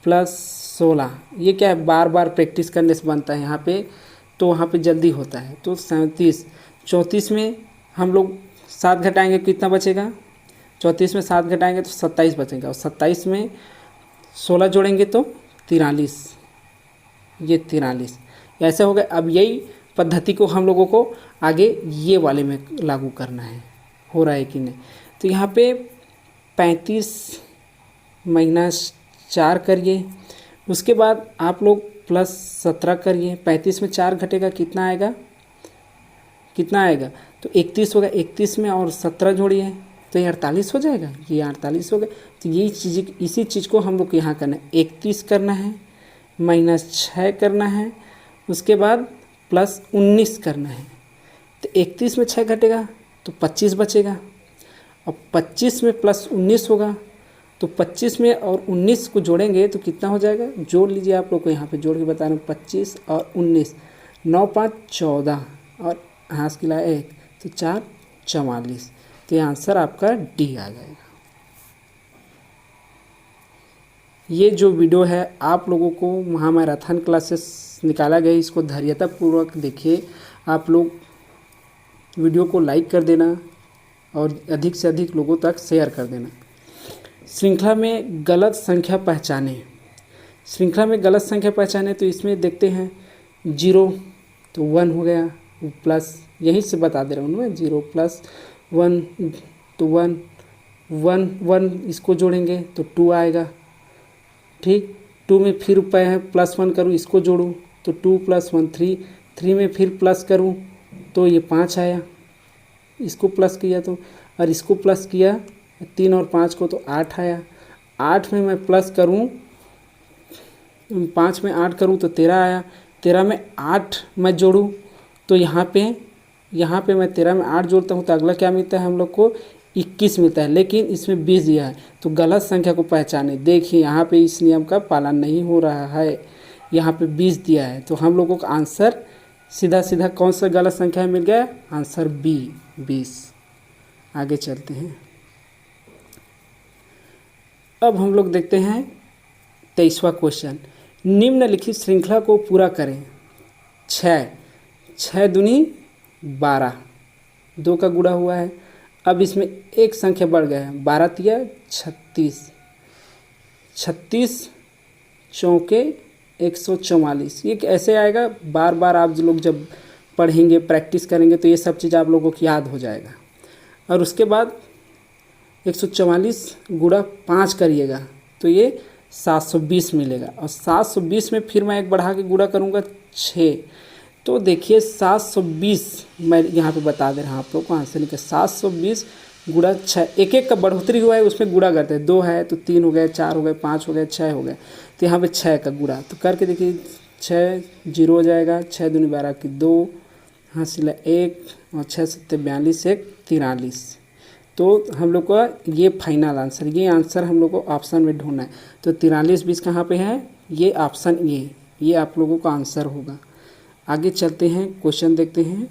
+ 16। ये क्या है, बार बार प्रैक्टिस करने से बनता है यहाँ पे, तो वहाँ पे जल्दी होता है। तो 37, 34 में हम लोग 7 घटाएंगे कितना बचेगा, 34 में 7 घटाएंगे तो 27 बचेगा, और 27 में 16 जोड़ेंगे तो 43, ये 43 ऐसे हो गए। अब यही पद्धति को हम लोगों को आगे ये वाले में लागू करना है, हो रहा है कि नहीं। तो यहाँ पे 35 - 4 करिए, उसके बाद आप लोग +17 करिए। 35 में 4 घटेगा कितना आएगा, तो 31 होगा। 31 में और 17 जोड़िए तो ये 48 हो जाएगा, ये 48 हो गया। तो यही चीज़, इसी चीज़ को हम लोग यहाँ करना है, 31 करना है, -6 करना है, उसके बाद +19 करना है। तो 31 में 6 घटेगा तो 25 बचेगा, और 25 में +19 होगा, तो 25 में और 19 को जोड़ेंगे तो कितना हो जाएगा, जोड़ लीजिए आप लोग को यहाँ पे जोड़ के बता रहे हैं। 25 और 19, 9 × 5 = 14, और हाथ की लाए 1 तो 4 = 44। तो ये आंसर आपका डी आ जाएगा। ये जो वीडियो है आप लोगों को महामैराथन क्लासेस निकाला गया, इसको धैर्यतापूर्वक देखिए। आप लोग वीडियो को लाइक कर देना और अधिक से अधिक लोगों तक शेयर कर देना। श्रृंखला में गलत संख्या पहचाने, तो इसमें देखते हैं 0 तो 1 हो गया, प्लस यहीं से बता दे रहा हूँ मैं, 0 + 1 तो 1, 1 इसको जोड़ेंगे तो 2 आएगा, ठीक। 2 में फिर +1 करूँ, इसको जोड़ूँ तो 2 + 1 3, 3 में फिर प्लस करूँ तो ये 5 आया, इसको प्लस किया तो, और इसको प्लस किया 3 और 5 को तो 8 आया। 8 में मैं प्लस करूँ, 5 में 8 करूँ तो 13 आया। 13 में 8 मैं जोड़ूँ तो यहाँ पे मैं 13 में 8 जोड़ता हूँ तो अगला क्या मिलता है हम लोग को, 21 मिलता है, लेकिन इसमें 20 दिया है। तो गलत संख्या को पहचाने, देखिए यहाँ पे इस नियम का पालन नहीं हो रहा है, यहाँ पे 20 दिया है, तो हम लोगों का आंसर सीधा कौन सा गलत संख्या मिल गया, आंसर बी 20। आगे चलते हैं। अब हम लोग देखते हैं 23वां क्वेश्चन। निम्नलिखित श्रृंखला को पूरा करें। 6 दूनी 12, 2 का गुणा हुआ है। अब इसमें एक संख्या बढ़ गया है, 12 × 36, 36 × 4 144। ये ऐसे आएगा, बार बार आप लोग जब पढ़ेंगे प्रैक्टिस करेंगे तो ये सब चीज़ आप लोगों को याद हो जाएगा। और उसके बाद 144 गुणा 5 करिएगा तो ये 720 मिलेगा। और 720 में फिर मैं एक बढ़ा के गुणा करूँगा 6, तो देखिए 720 मैं यहाँ पे बता दे रहा हूँ आप लोग को आंसर निकल 720 गुणा 6। एक एक का बढ़ोतरी हुआ है उसमें गुणा करते हैं, 2 है तो 3 हो गए, 4 हो गए, 5 हो गए, 6 हो गए, तो यहाँ पे 6 का गुणा तो करके देखिए 6 0 हो जाएगा, 6 दूनी 12 की 2, हासिल 1 और 6 7 42 1 43। तो हम लोग का ये फाइनल आंसर, ये आंसर हम लोग को ऑप्शन में ढूंढना है। तो 43 20 कहाँ पे है, ये ऑप्शन ये आप लोगों का आंसर होगा। आगे चलते हैं, क्वेश्चन देखते हैं।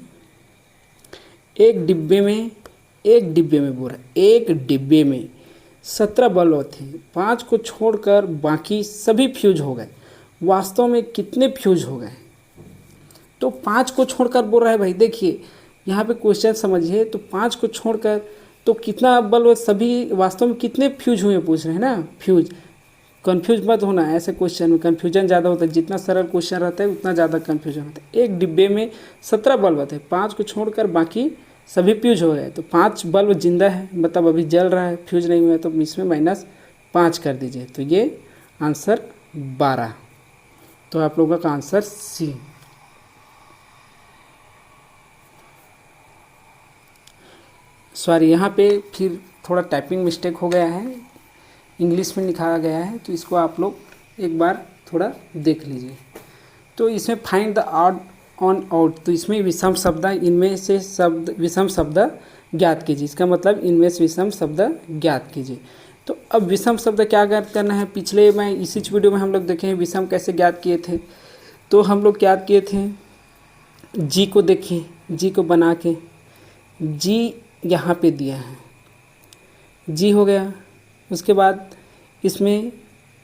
एक डिब्बे में बोल रहा है, एक डिब्बे में 17 बल्ब थे, 5 को छोड़कर बाकी सभी फ्यूज हो गए। वास्तव में कितने फ्यूज हो गए? तो 5 को छोड़कर बोल रहा है भाई। देखिए यहाँ पे क्वेश्चन समझिए, तो 5 को छोड़कर तो कितना बल्ब, सभी वास्तव में कितने फ्यूज हुए पूछ रहे हैं ना। फ्यूज, कन्फ्यूज मत होना, ऐसे क्वेश्चन में कन्फ्यूजन ज़्यादा होता है। जितना सरल क्वेश्चन रहता है उतना ज़्यादा कन्फ्यूजन होता है। एक डिब्बे में 17 बल्ब थे, 5 को छोड़कर बाकी सभी फ्यूज हो गए। तो 5 बल्ब जिंदा है, मतलब अभी जल रहा है, फ्यूज नहीं हुआ है, तो इसमें -5 कर दीजिए। तो ये आंसर 12। तो आप लोगों का आंसर सी। सॉरी, यहाँ पे फिर थोड़ा टाइपिंग मिस्टेक हो गया है, इंग्लिश में लिखा गया है, तो इसको आप लोग एक बार थोड़ा देख लीजिए। तो इसमें find the odd on out, तो इसमें विषम शब्द, इनमें से शब्द विषम शब्द ज्ञात कीजिए। इसका मतलब इनमें से विषम शब्द ज्ञात कीजिए। तो अब विषम शब्द क्या ज्ञात करना है, पिछले में इसी वीडियो में हम लोग देखे हैं विषम कैसे ज्ञात किए थे। तो हम लोग ज्ञात किए थे, जी को देखिए, जी को बना के, जी यहाँ पे दिया है, जी हो गया। उसके बाद इसमें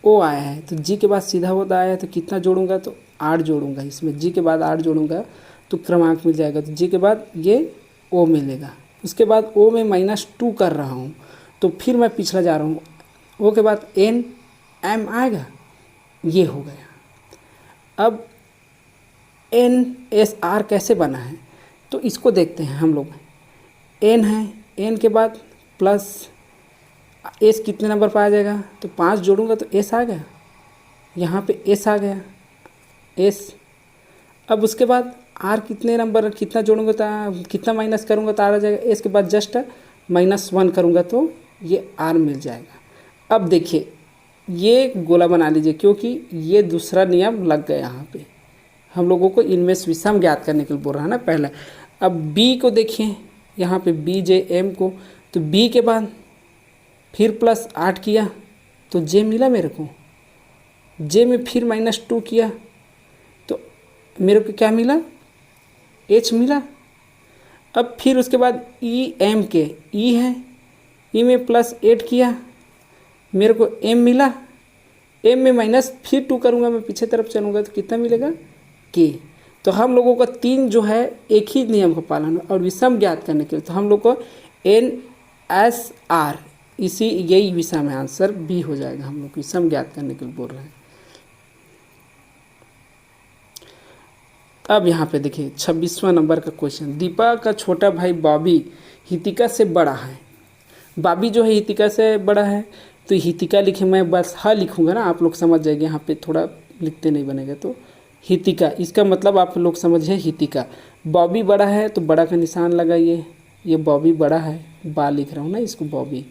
ओ आया है, तो जी के बाद सीधा होता आया है, तो कितना जोड़ूंगा, तो 8 जोड़ूंगा। इसमें जी के बाद 8 जोड़ूंगा तो क्रमांक मिल जाएगा। तो जी के बाद ये ओ मिलेगा। उसके बाद ओ में -2 कर रहा हूँ, तो फिर मैं पिछला जा रहा हूँ। ओ के बाद एन एम आएगा, ये हो गया। अब एन एस आर कैसे बना है, तो इसको देखते हैं हम लोग। एन है, एन के बाद प्लस एस कितने नंबर पर आ जाएगा, तो 5 जोड़ूंगा तो एस आ गया, यहाँ पे एस आ गया, एस। अब उसके बाद आर कितने नंबर, कितना जोड़ूंगा तो कितना माइनस करूंगा तो आर आ जाएगा। एस के बाद जस्ट -1 करूंगा तो ये आर मिल जाएगा। अब देखिए ये गोला बना लीजिए, क्योंकि ये दूसरा नियम लग गया यहाँ पे। हम लोगों को इनमें से विषम ज्ञात करने के लिए बोल रहा है ना पहला। अब बी को देखिए, यहाँ पे बी जे एम को, तो बी के बाद फिर +8 किया तो जे मिला मेरे को, जे में फिर -2 किया तो मेरे को क्या मिला, एच मिला। अब फिर उसके बाद ई एम के, ई है, ई में +8 किया मेरे को एम मिला, एम में फिर 2 करूँगा, मैं पीछे तरफ चलूँगा तो कितना मिलेगा, के। तो हम लोगों का 3 जो है एक ही नियम का पालन, और विषम ज्ञात करने के लिए तो हम लोग को एन एस आर, इसी यही विषम है, आंसर बी हो जाएगा। हम लोग विषम ज्ञात करने के लिए बोल रहे हैं। अब यहाँ पे देखिए 26वां नंबर का क्वेश्चन। दीपा का छोटा भाई बॉबी हितिका से बड़ा है। बॉबी जो है हितिका से बड़ा है, तो हितिका लिखे, मैं बस हाँ लिखूँगा ना, आप लोग समझ जाएंगे। यहाँ पे थोड़ा लिखते नहीं बनेगा, तो हितिका, इसका मतलब आप लोग समझिए हितिका। बॉबी बड़ा है तो बड़ा का निशान लगाइए, ये बॉबी बड़ा है, बा लिख रहा हूँ ना इसको, बॉबी।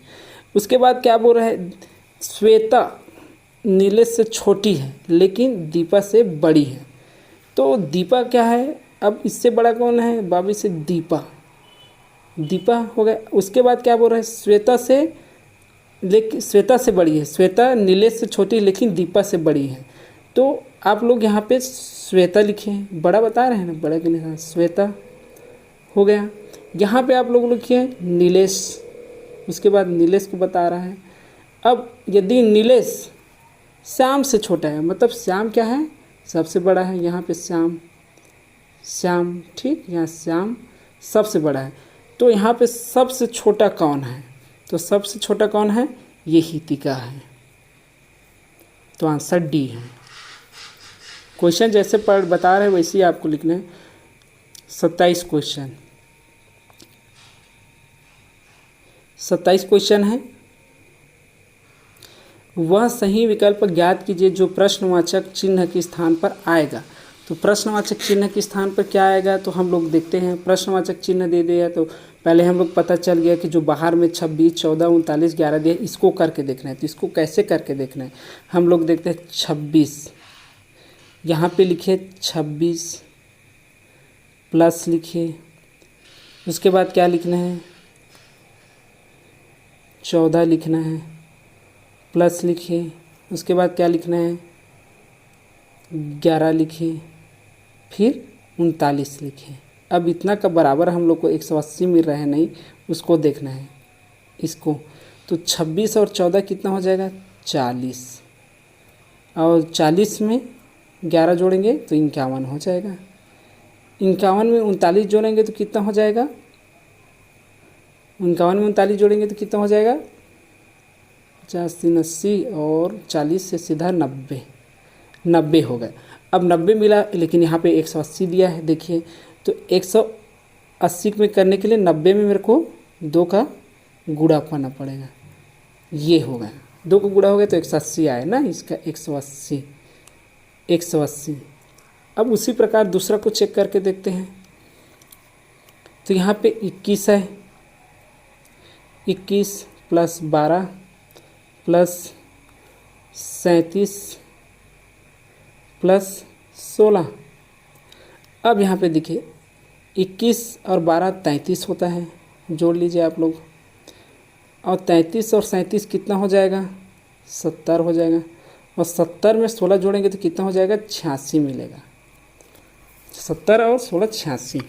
उसके बाद क्या बोल रहा है, श्वेता नीलेश से छोटी है लेकिन दीपा से बड़ी है। तो दीपा क्या है, अब इससे बड़ा कौन है, बॉबी से दीपा, दीपा हो गया। उसके बाद क्या बोल रहा है, श्वेता से बड़ी है, श्वेता नीलेश से छोटी लेकिन दीपा से बड़ी है। तो आप लोग यहाँ पे श्वेता लिखें, बड़ा बता रहे हैं ना, बड़ा के निशान श्वेता हो गया। यहाँ पे आप लोग लिखिए नीलेश, उसके बाद नीलेश को बता रहा है। अब यदि नीलेश श्याम से छोटा है, मतलब श्याम क्या है, सबसे बड़ा है, यहाँ पे श्याम, श्याम ठीक, यहाँ श्याम सबसे बड़ा है। तो यहाँ पे सबसे छोटा कौन है, तो सबसे छोटा कौन है, ये हितिका है। तो आंसर डी है। क्वेश्चन जैसे पढ़ बता रहे वैसे ही आपको लिखना है। 27 क्वेश्चन, 27 क्वेश्चन है। वह सही विकल्प ज्ञात कीजिए जो प्रश्नवाचक चिन्ह के स्थान पर आएगा। तो प्रश्नवाचक चिन्ह के स्थान पर क्या आएगा, तो हम लोग देखते हैं। प्रश्नवाचक चिन्ह दे दिया तो पहले हम लोग पता चल गया कि जो बाहर में 26, 14, 39, 11 दिया, इसको करके देखना है। तो इसको कैसे करके देखना है, हम लोग देखते हैं। 26 यहाँ पे लिखे, 26 प्लस लिखिए, उसके बाद क्या लिखना है, 14 लिखना है, प्लस लिखिए, उसके बाद क्या लिखना है, 11 लिखिए, फिर 39 लिखिए। अब इतना का बराबर हम लोग को 180 मिल रहा है, नहीं उसको देखना है इसको। तो 26 और 14 कितना हो जाएगा, 40, और 40 में 11 जोड़ेंगे तो 51 हो जाएगा। 51 में 39 जोड़ेंगे तो कितना हो जाएगा, 51 में 39 जोड़ेंगे तो कितना हो जाएगा, 50, 3, 80 और 40 से सीधा 90 हो गए। अब 90 मिला, लेकिन यहाँ पे 180 दिया है। देखिए तो 180 में करने के लिए 90 में मेरे को 2 का गुणा करना पड़ेगा। ये हो गया, 2 का गुणा हो गया तो 180 आए ना, इसका 180। अब उसी प्रकार दूसरा को चेक करके देखते हैं। तो यहाँ पे 21 है, 21 प्लस 12 प्लस 37 प्लस 16। अब यहाँ पे देखिए 21 और 12 33 होता है, जोड़ लीजिए आप लोग। और 33 और 37 कितना हो जाएगा, 70 हो जाएगा। और 70 में 16 जोड़ेंगे तो कितना हो जाएगा, 86 मिलेगा। 70 और 16 86,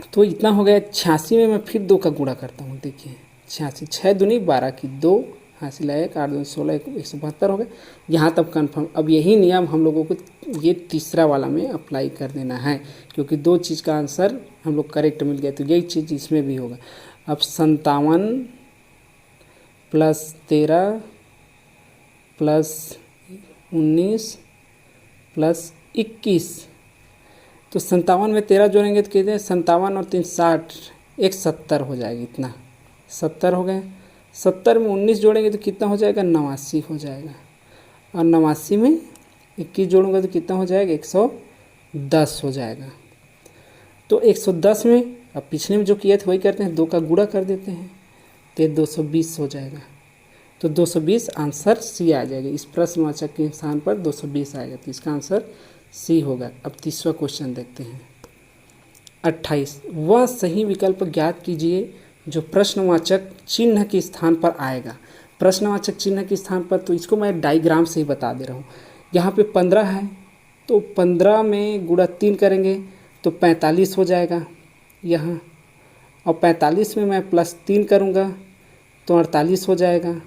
तो इतना हो गया। 86 में मैं फिर 2 का गुणा करता हूँ। देखिए 86, 6 दूनी 12 की 2 हासिल है, 1 8 2 16, 172 हो गए। यहाँ तक कन्फर्म। अब यही नियम हम लोगों को ये तीसरा वाला में अप्लाई कर देना है, क्योंकि 2 चीज़ का आंसर हम लोग करेक्ट मिल गया, तो यही चीज़ इसमें भी होगा। अब 57 प्लस 13 प्लस 19 प्लस 21, तो 57 में 13 जोड़ेंगे तो कहते हैं 57 और 3 60, 170 हो जाएगी। इतना 70 हो गए। 70 में 19 जोड़ेंगे तो कितना हो जाएगा, 89 हो जाएगा। और 89 में 21 जोड़ूंगा तो कितना हो जाएगा, 110 हो जाएगा। तो 110 में अब पिछले में जो किया था वही करते हैं, 2 का गुणा कर देते हैं तो 220 हो जाएगा। तो 220 आंसर सी आ जाएगा। इस प्रश्नवाचक के स्थान पर 220 आएगा, तो इसका आंसर सी होगा। अब तीसरा क्वेश्चन देखते हैं। 28, वह सही विकल्प ज्ञात कीजिए जो प्रश्नवाचक चिन्ह के स्थान पर आएगा। प्रश्नवाचक चिन्ह के स्थान पर, तो इसको मैं डायग्राम से ही बता दे रहा हूँ। यहाँ पे 15 है, तो 15 में गुणा 3 करेंगे तो 45 हो जाएगा यहाँ। और 45 में मैं प्लस 3 करूँगा तो 48 हो जाएगा।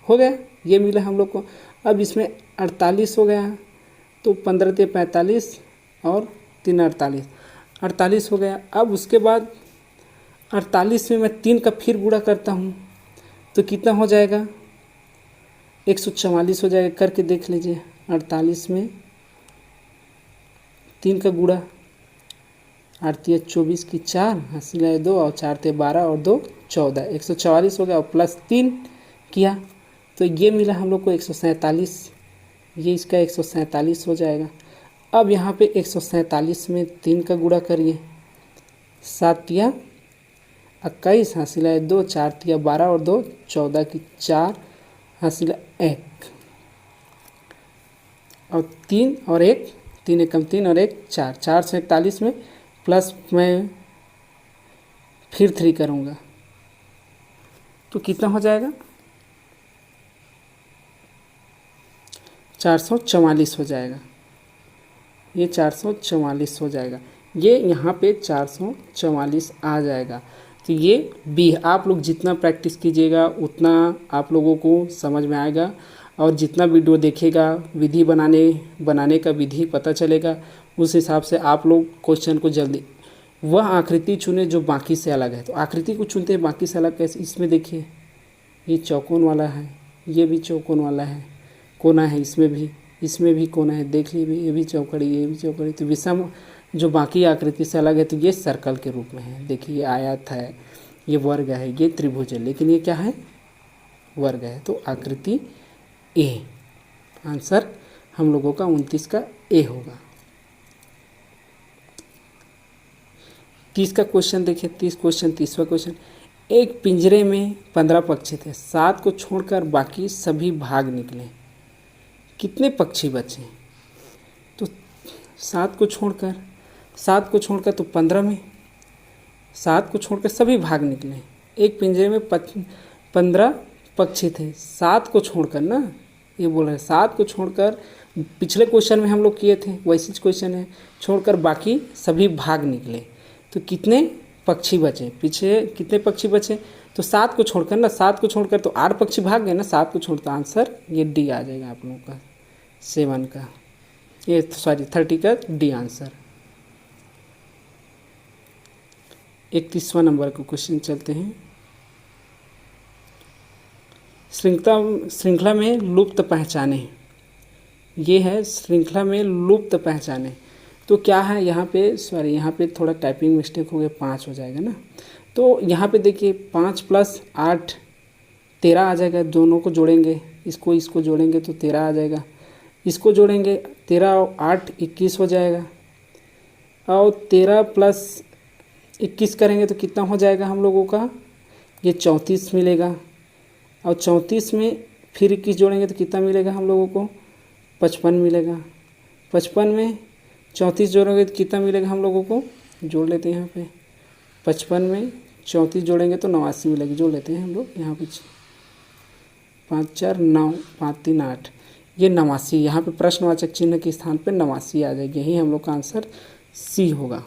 हो गया, ये मिला हम लोग को। अब इसमें 48 हो गया, तो 15 × 45 और 3 48 हो गया। अब उसके बाद 48 में मैं 3 का फिर गुणा करता हूँ तो कितना हो जाएगा, 144 हो जाएगा। करके देख लीजिए। 48 में 3 का गुणा, 8 × 24 की 4 हासिल है 2 और 4 × 12 और 2 14, 144 हो गया। और प्लस 3 किया तो ये मिला हम लोग को 147, ये इसका 147 हो जाएगा। अब यहाँ पे 147 में 3 का गुणा करिए, 7 × 21 हासिल है 2, 4 × 12 और 2 14 की 4 हासिल 1 और 3 और 1, 3 एकम 3 और 1 4, 441 में प्लस मैं फिर 3 करूँगा तो कितना हो जाएगा, 444 हो जाएगा। ये 444 हो जाएगा, ये यहाँ पे 444 आ जाएगा। तो ये बी। आप लोग जितना प्रैक्टिस कीजिएगा उतना आप लोगों को समझ में आएगा, और जितना वीडियो देखेगा विधि बनाने का विधि पता चलेगा, उस हिसाब से आप लोग क्वेश्चन को जल्दी वह आकृति चुने जो बाकी से अलग है। तो आकृति को चुनते हैं बाकी से अलग कैसे, इसमें देखिए ये चौकोन वाला है, ये भी चौकोन वाला है, कोना है इसमें भी, इसमें भी कोना है, देख लीजिए, ये भी चौकड़ी, ये भी चौकड़ी। तो विषम जो बाकी आकृति से अलग है तो ये सर्कल के रूप में है। देखिए ये आयत है, ये वर्ग है, ये त्रिभुज है, लेकिन ये क्या है, वर्ग है। तो आकृति ए, आंसर हम लोगों का 29 का ए होगा। 30 का क्वेश्चन देखिए, 30वां क्वेश्चन। एक पिंजरे में 15 पक्षी थे, 7 को छोड़कर बाकी सभी भाग निकले, कितने पक्षी बचे? तो 7 को छोड़कर तो 15 में, 7 को छोड़कर सभी भाग निकले। एक पिंजरे में 15 पक्षी थे, 7 को छोड़कर ना, ये बोल रहे हैं 7 को छोड़कर, पिछले क्वेश्चन में हम लोग किए थे वैसे क्वेश्चन है, छोड़कर बाकी सभी भाग निकले, तो कितने पक्षी बचे? पीछे कितने पक्षी बचे? तो 7 को छोड़कर ना, 7 को छोड़कर तो 8 पक्षी भाग गए ना, 7 को छोड़कर आंसर ये डी आ जाएगा आप लोगों का, 7 का, ये सॉरी 30 का डी आंसर। 31वां नंबर का क्वेश्चन चलते हैं। श्रृंखला में लुप्त पहचाने, ये है श्रृंखला में लुप्त पहचाने। तो क्या है यहाँ पे, सॉरी यहाँ पे थोड़ा टाइपिंग मिस्टेक हो गया, 5 हो जाएगा ना। तो यहाँ पे देखिए 5 + 8 13 आ जाएगा, दोनों को जोड़ेंगे, इसको जोड़ेंगे तो 13 आ जाएगा, इसको जोड़ेंगे 13 और 8 21 हो जाएगा, और 13 + 21 करेंगे तो कितना हो जाएगा हम लोगों का, ये 34 मिलेगा, और 34 में फिर 21 जोड़ेंगे तो कितना मिलेगा हम लोगों को, 55 मिलेगा। 55 में 34 जोड़ोगे तो कितना मिलेगा हम लोगों को, जोड़ लेते हैं यहाँ पे, 55 में 34 जोड़ेंगे तो 89 मिलेगी, जोड़ लेते हैं हम लोग यहाँ पे, 5 4 9 5 3 8, ये 89, यहाँ पे प्रश्नवाचक चिन्ह के स्थान पे 89 आ जाएगी, यही हम लोग का आंसर सी होगा।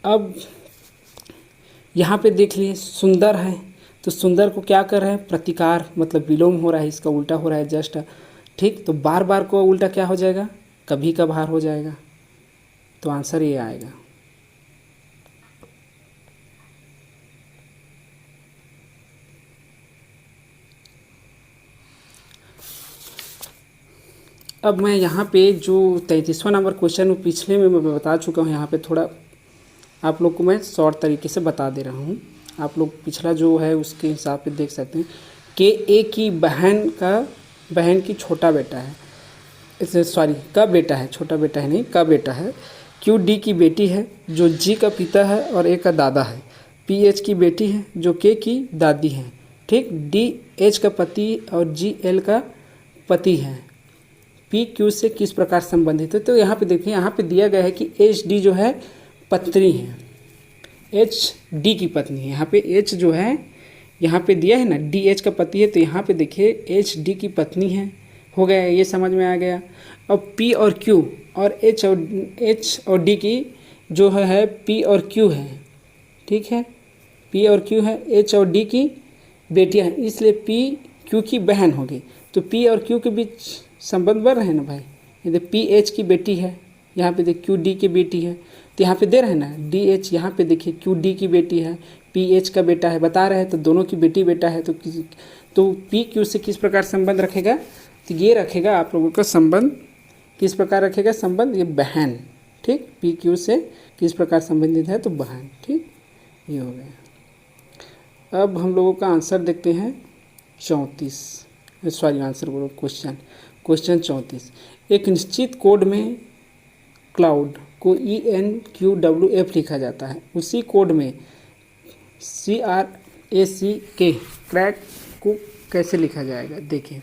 अब यहाँ पे देख लिए सुंदर है, तो सुंदर को क्या कर रहे हैं, प्रतिकार, मतलब विलोम हो रहा है, इसका उल्टा हो रहा है जस्ट, ठीक। तो बार बार को उल्टा क्या हो जाएगा, कभी कभार हो जाएगा, तो आंसर ये आएगा। अब मैं यहाँ पे जो 33वां नंबर क्वेश्चन वो पिछले में मैं बता चुका हूँ, यहाँ पे थोड़ा आप लोग को मैं शॉर्ट तरीके से बता दे रहा हूँ। आप लोग पिछला जो है उसके हिसाब से देख सकते हैं कि ए की बहन की छोटा बेटा है, इसे सॉरी का बेटा है, छोटा बेटा है नहीं, का बेटा है। क्यू डी की बेटी है जो जी का पिता है और ए का दादा है। पी एच की बेटी है जो के की दादी है, ठीक। डी एच का पति और जी एल का पति है। पी क्यू से किस प्रकार संबंधित है, तो यहाँ पे देखिए, यहाँ पे दिया गया है कि एच डी जो है पत्नी है, एच डी की पत्नी है। यहाँ पे एच जो है यहाँ पे दिया है ना, डी एच का पति है, तो यहाँ पे देखिए एच डी की पत्नी है, हो गया, ये समझ में आ गया। अब पी और क्यू और एच और डी की जो है पी और क्यू है, ठीक है, पी और क्यू है, एच और डी की बेटियां हैं, इसलिए पी क्यू की बहन होगी। तो पी और क्यू के बीच संबंध बढ़ रहे हैं ना भाई, ये पी एच की बेटी है, यहाँ पे देख क्यू डी की बेटी है, तो यहाँ पे दे रहे हैं ना डी एच, यहाँ पे देखिए क्यू डी की बेटी है, पी एच का बेटा है, बता रहे हैं, तो दोनों की बेटी बेटा है, तो पी क्यू से किस प्रकार संबंध रखेगा, तो ये रखेगा आप लोगों का संबंध, किस प्रकार रखेगा संबंध, ये बहन, ठीक। पी क्यू से किस प्रकार संबंधित है, तो बहन, ठीक, ये हो गया। अब हम लोगों का आंसर देखते हैं 34, सॉरी आंसर बोलो, क्वेश्चन 34। एक निश्चित कोड में क्लाउड को ENQWF लिखा जाता है, उसी कोड में CRACK क्रैक को कैसे लिखा जाएगा, देखिए।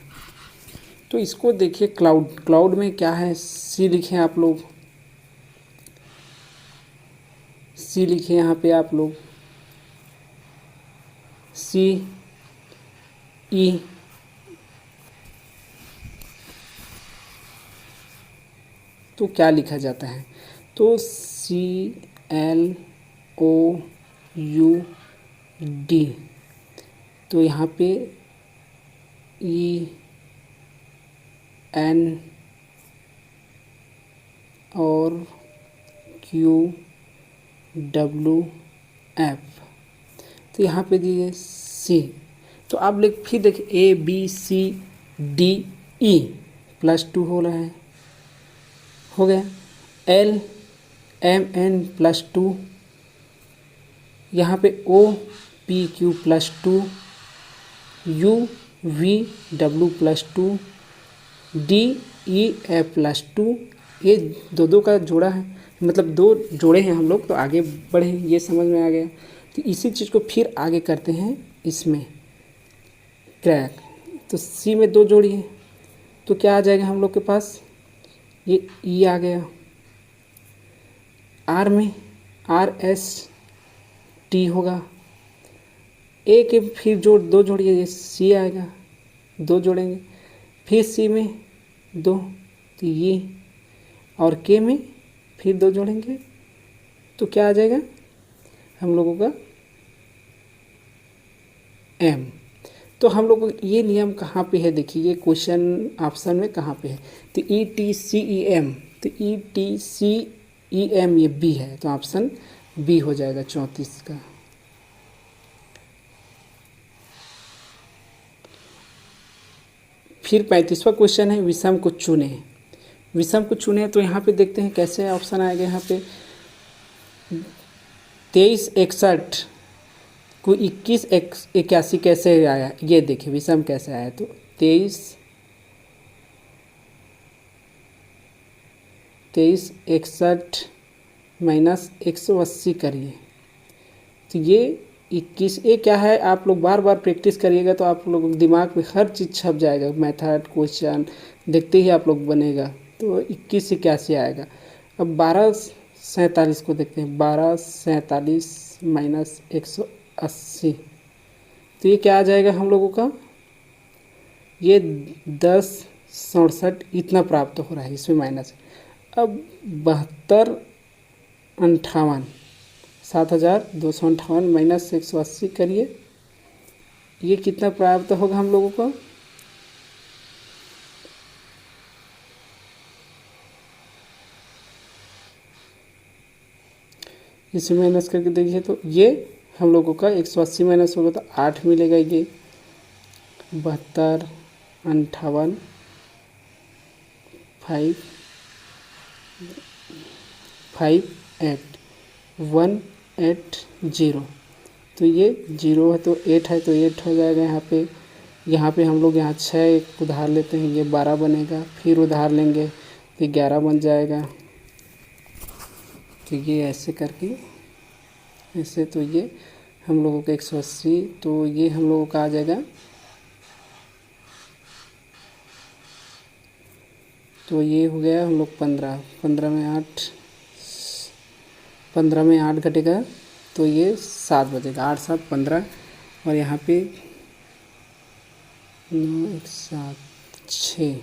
तो इसको देखिए, क्लाउड में क्या है, सी लिखे आप लोग, सी लिखे यहाँ पे आप लोग, CE, तो क्या लिखा जाता है, तो CLOUD, तो यहाँ पे EN और QWF, तो यहाँ पे दिए C, तो आप लोग फिर देखिए ABCD डी ई +2 हो रहा है, हो गया। एल एम एन +2, यहाँ पे O P Q +2, U V W +2, D E F +2। ये दो का जोड़ा है, मतलब 2 जोड़े हैं हम लोग, तो आगे बढ़े, ये समझ में आ गया। तो इसी चीज़ को फिर आगे करते हैं इसमें क्रैक। तो सी में 2 जोड़ी है, तो क्या आ जाएगा हम लोग के पास, ये ई आ गया। आर में आर एस टी होगा, ए के फिर 2 जोड़िए, ये सी आएगा, 2 जोड़ेंगे, फिर सी में 2, तो ये, और के में फिर 2 जोड़ेंगे, तो क्या आ जाएगा हम लोगों का एम। तो हम लोग को ये नियम कहाँ पे है, देखिए ये क्वेश्चन ऑप्शन में कहाँ पे है, तो E T C E M, तो E T C E M ये बी है, तो ऑप्शन बी हो जाएगा 34 का। फिर 35वां क्वेश्चन है, विषम को चुने। विषम को चुने, तो यहाँ पे देखते हैं कैसे ऑप्शन आएगा। यहाँ पे 2361 को 2181 कैसे आया, ये देखिए विषम कैसे आया। तो 2361 माइनस 180 करिए, तो ये 21, ये क्या है, आप लोग बार बार प्रैक्टिस करिएगा तो आप लोग दिमाग में हर चीज़ छप जाएगा, मेथड क्वेश्चन देखते ही आप लोग बनेगा। तो 2181 आएगा। अब 1247 को देखते हैं, 1247 माइनस 180, तो ये क्या आ जाएगा हम लोगों का, ये 1067 इतना प्राप्त हो रहा है, इसमें माइनस। अब 7258 7258 माइनस 180 करिए, ये कितना प्राप्त होगा हम लोगों को, इसे माइनस करके देखिए, तो ये हम लोगों का 180 माइनस होगा तो 8 मिलेगा। ये 72 58 5 5 8 180, तो ये 0 है तो 8 है, तो 8 हो जाएगा यहाँ पे। यहाँ पे हम लोग यहाँ 6 उधार लेते हैं, ये 12 बनेगा, फिर उधार लेंगे तो 11 बन जाएगा। तो ये ऐसे करके ऐसे, तो ये हम लोगों का 180, तो ये हम लोगों का आ जाएगा, तो ये हो गया हम लोग 15 में 8 घटेगा, तो ये 7 बजेगा, 8 7 15, और यहाँ पे 9 1 7 6,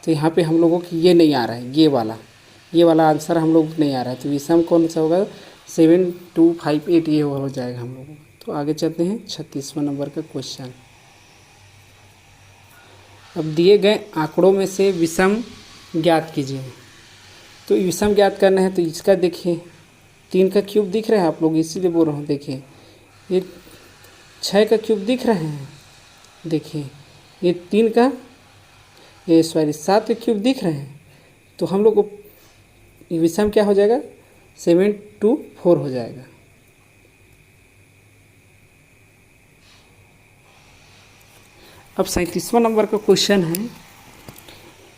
तो यहाँ पे हम लोगों की ये नहीं आ रहा है, ये वाला आंसर हम लोग नहीं आ रहा है। तो विषम कौन सा होगा, 7258, ये हो जाएगा हम लोगों को। तो आगे चलते हैं 36वां नंबर का क्वेश्चन। अब दिए गए आंकड़ों में से विषम ज्ञात कीजिए। तो विषम ज्ञात करना है, तो इसका देखिए 3 का क्यूब दिख रहा है, आप लोग इसीलिए बोल रहा हूँ। देखिए ये 6 का क्यूब दिख रहे हैं, देखिए ये 3 का, ये 7 के क्यूब दिख रहे हैं, तो हम लोग को विषम क्या हो जाएगा, 724 हो जाएगा। अब 37वां नंबर का क्वेश्चन है,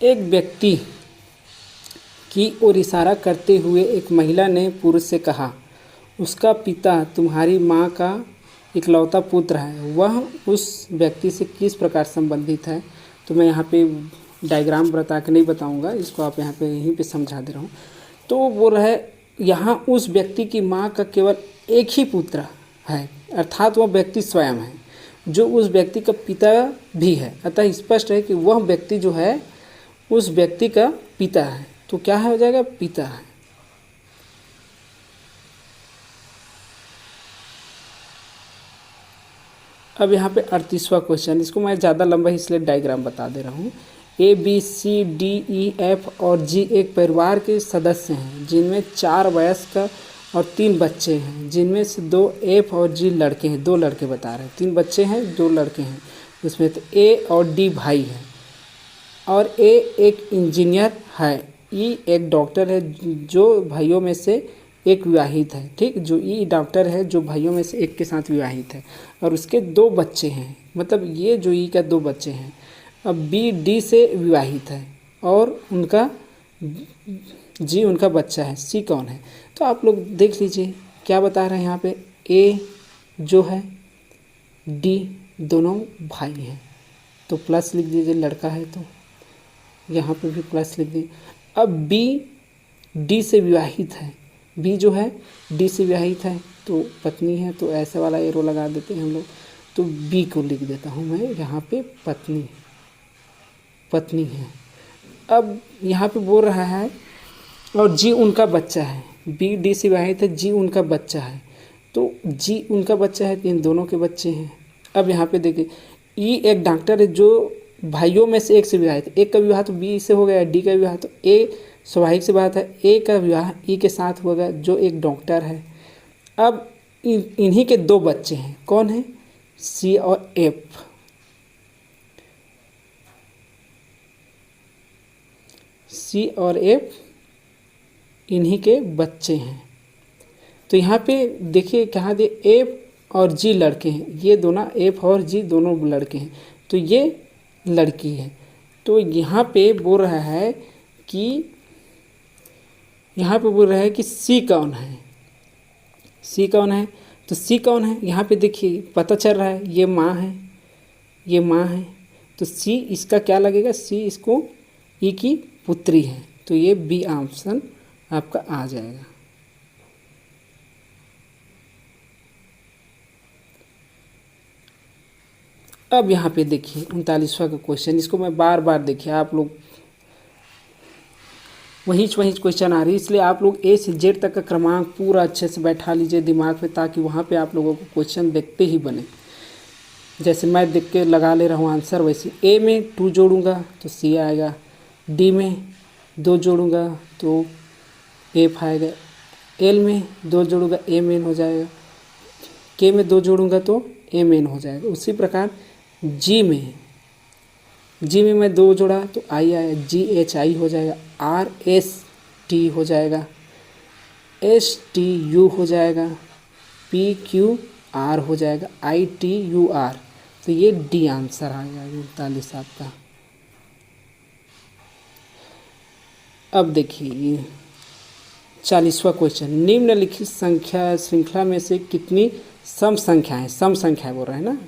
एक व्यक्ति की ओर इशारा करते हुए एक महिला ने पुरुष से कहा, उसका पिता तुम्हारी माँ का इकलौता पुत्र है, वह उस व्यक्ति से किस प्रकार संबंधित है। तो मैं यहाँ पे डायग्राम बता के नहीं बताऊँगा, इसको आप यहाँ पे यहीं पे समझा दे रहा हूँ। तो वो बोल रहा है, यहाँ उस व्यक्ति की माँ का केवल एक ही पुत्र है, अर्थात वह व्यक्ति स्वयं है, जो उस व्यक्ति का पिता भी है। अतः स्पष्ट है कि वह व्यक्ति जो है उस व्यक्ति का पिता है। तो क्या हो जाएगा, पिता है। अब यहाँ पे 38वां क्वेश्चन, इसको मैं ज़्यादा लंबा इसलिए डायग्राम बता दे रहा हूँ। A B C D E F और जी एक परिवार के सदस्य हैं, जिनमें 4 वयस्क और 3 बच्चे हैं, जिनमें से 2 एफ और जी लड़के हैं। 2 लड़के बता रहे हैं, 3 बच्चे हैं, 2 लड़के हैं उसमें। तो ए और डी भाई हैं। और ए एक इंजीनियर है, ई एक डॉक्टर है जो भाइयों में से एक विवाहित है। ठीक, जो ई डॉक्टर है जो भाइयों में से एक के साथ विवाहित है और उसके 2 बच्चे हैं, मतलब ये जो ई का 2 बच्चे हैं। अब बी डी से विवाहित है और उनका जी उनका बच्चा है। सी कौन है? तो आप लोग देख लीजिए क्या बता रहे हैं यहाँ पे। ए जो है, डी दोनों भाई हैं तो प्लस लिख दीजिए, लड़का है तो यहाँ पे भी प्लस लिख दीजिए। अब बी डी से विवाहित है, बी जो है डी से विवाहित है तो पत्नी है, तो ऐसा वाला एरो लगा देते हैं हम लोग। तो बी को लिख देता हूँ मैं यहाँ पे पत्नी है। अब यहाँ पे बोल रहा है और जी उनका बच्चा है, बी डी से विवाहित है, जी उनका बच्चा है, तो जी उनका बच्चा है, इन दोनों के बच्चे हैं। अब यहाँ पे देखिए ई एक डॉक्टर है जो भाइयों में से एक से विवाहित है। एक का विवाह तो बी से हो गया, डी का विवाह तो ए स्वाभाविक से बात है, ए का विवाह ई के साथ होगा जो एक डॉक्टर है। अब इन्हीं के 2 बच्चे हैं, कौन है? सी और एफ। सी और एफ इन्हीं के बच्चे हैं। तो यहाँ पे देखिए कहाँ दे, एफ और जी लड़के हैं, ये दोनों एफ और जी दोनों लड़के हैं, तो ये लड़की है। तो यहाँ पे बोल रहा है कि सी कौन है? सी कौन है? तो सी कौन है यहाँ पे देखिए पता चल रहा है, ये माँ है, ये माँ है, तो सी इसका क्या लगेगा? सी इसको ई की पुत्री है, तो ये बी ऑप्शन आपका आ जाएगा। अब यहाँ पे देखिए 39वां का क्वेश्चन, इसको मैं बार बार देखिए आप लोग वहीं क्वेश्चन आ रही है, इसलिए आप लोग ए से जेड तक का क्रमांक पूरा अच्छे से बैठा लीजिए दिमाग में, ताकि वहाँ पे आप लोगों को क्वेश्चन देखते ही बने। जैसे मैं देख के लगा ले रहा हूँ आंसर, वैसे ए में 2 जोड़ूंगा तो सी आएगा, डी में 2 जोड़ूंगा तो एफ आएगा, एल में 2 जोड़ूंगा ए मेन हो जाएगा, के में 2 जोड़ूंगा तो ए मेन हो जाएगा। उसी प्रकार जी में मैं 2 जोड़ा तो आई आया, जी एच आई हो जाएगा, आर एस टी हो जाएगा, एस टी यू हो जाएगा, पी क्यू आर हो जाएगा, आई टी यू आर, तो ये डी आंसर आ जाएगा 39 आपका। अब देखिए 40वां क्वेश्चन, निम्नलिखित संख्या श्रृंखला में से कितनी सम संख्याएं, सम संख्या बोल रहे हैं ना,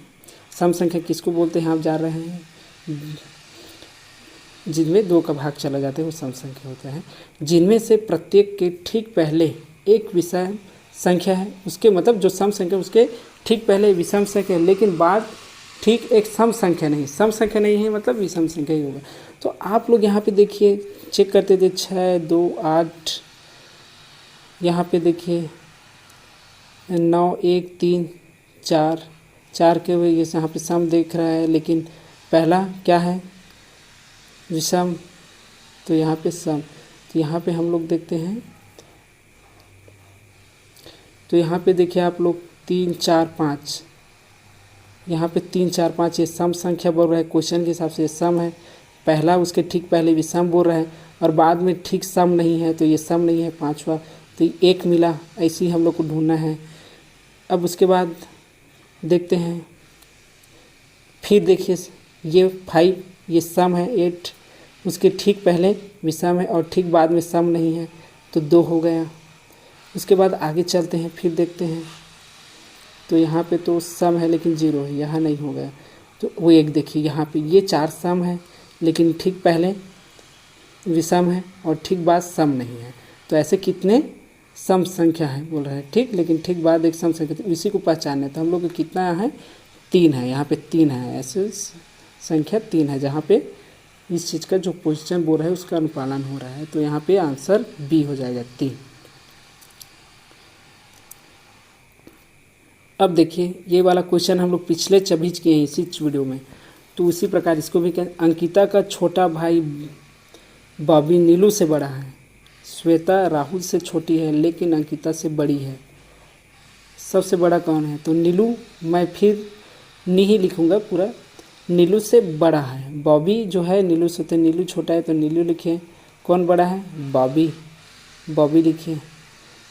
सम संख्या किसको बोलते हैं आप जान रहे हैं, जिनमें 2 का भाग चला जाता है वो सम संख्या होता है। जिनमें से प्रत्येक के ठीक पहले एक विषम संख्या है, उसके मतलब जो सम संख्या उसके ठीक पहले विषम संख्या है, लेकिन बाद ठीक एक सम संख्या नहीं, सम संख्या नहीं है मतलब विषम संख्या ही होगा। तो आप लोग यहाँ पे देखिए चेक करते थे 6 2 8, यहाँ पे देखिए 9 1 3 4 4 के हुए, यहाँ पे सम देख रहा है, लेकिन पहला क्या है विषम, तो यहाँ पे सम, तो यहाँ पे हम लोग देखते हैं, तो यहाँ पे देखिए आप लोग 3 4 5, यहाँ पे 3 4 5 ये सम संख्या बोल रहा है, क्वेश्चन के हिसाब से ये सम है, पहला उसके ठीक पहले विषम बोल रहा है और बाद में ठीक सम नहीं है, तो ये सम नहीं है 5वां, तो 1 मिला, ऐसे ही हम लोग को ढूंढना है। अब उसके बाद देखते हैं, फिर देखिए ये 5 ये सम है, 8 उसके ठीक पहले विषम है और ठीक बाद में सम नहीं है, तो 2 हो गया। उसके बाद आगे चलते हैं, फिर देखते हैं, तो यहाँ पे तो सम है लेकिन 0 है, यहाँ नहीं हो गया, तो वो 1 देखिए यहाँ पे ये 4 सम है लेकिन ठीक पहले विषम है और ठीक बाद सम नहीं है, तो ऐसे कितने सम संख्या है बोल रहे हैं, ठीक, लेकिन ठीक बाद एक सम संख्या, तो इसी को पहचानना, तो हम लोग को कितना है 3 है, यहाँ पे 3 है, ऐसे संख्या 3 है, जहाँ पे इस चीज़ का जो क्वेश्चन बोल रहा है उसका अनुपालन हो रहा है, तो यहाँ पे आंसर बी हो जाएगा 3। अब देखिए ये वाला क्वेश्चन हम लोग पिछले चबीज किए हैं इसी वीडियो में, तो उसी प्रकार इसको भी कहें। अंकिता का छोटा भाई बॉबी नीलू से बड़ा है, श्वेता राहुल से छोटी है लेकिन अंकिता से बड़ी है, सबसे बड़ा कौन है? तो नीलू, मैं फिर नहीं लिखूँगा पूरा, नीलू से बड़ा है। बॉबी जो है नीलू से, तो नीलू छोटा है तो नीलू लिखिए। कौन बड़ा है? बॉबी, बॉबी लिखिए।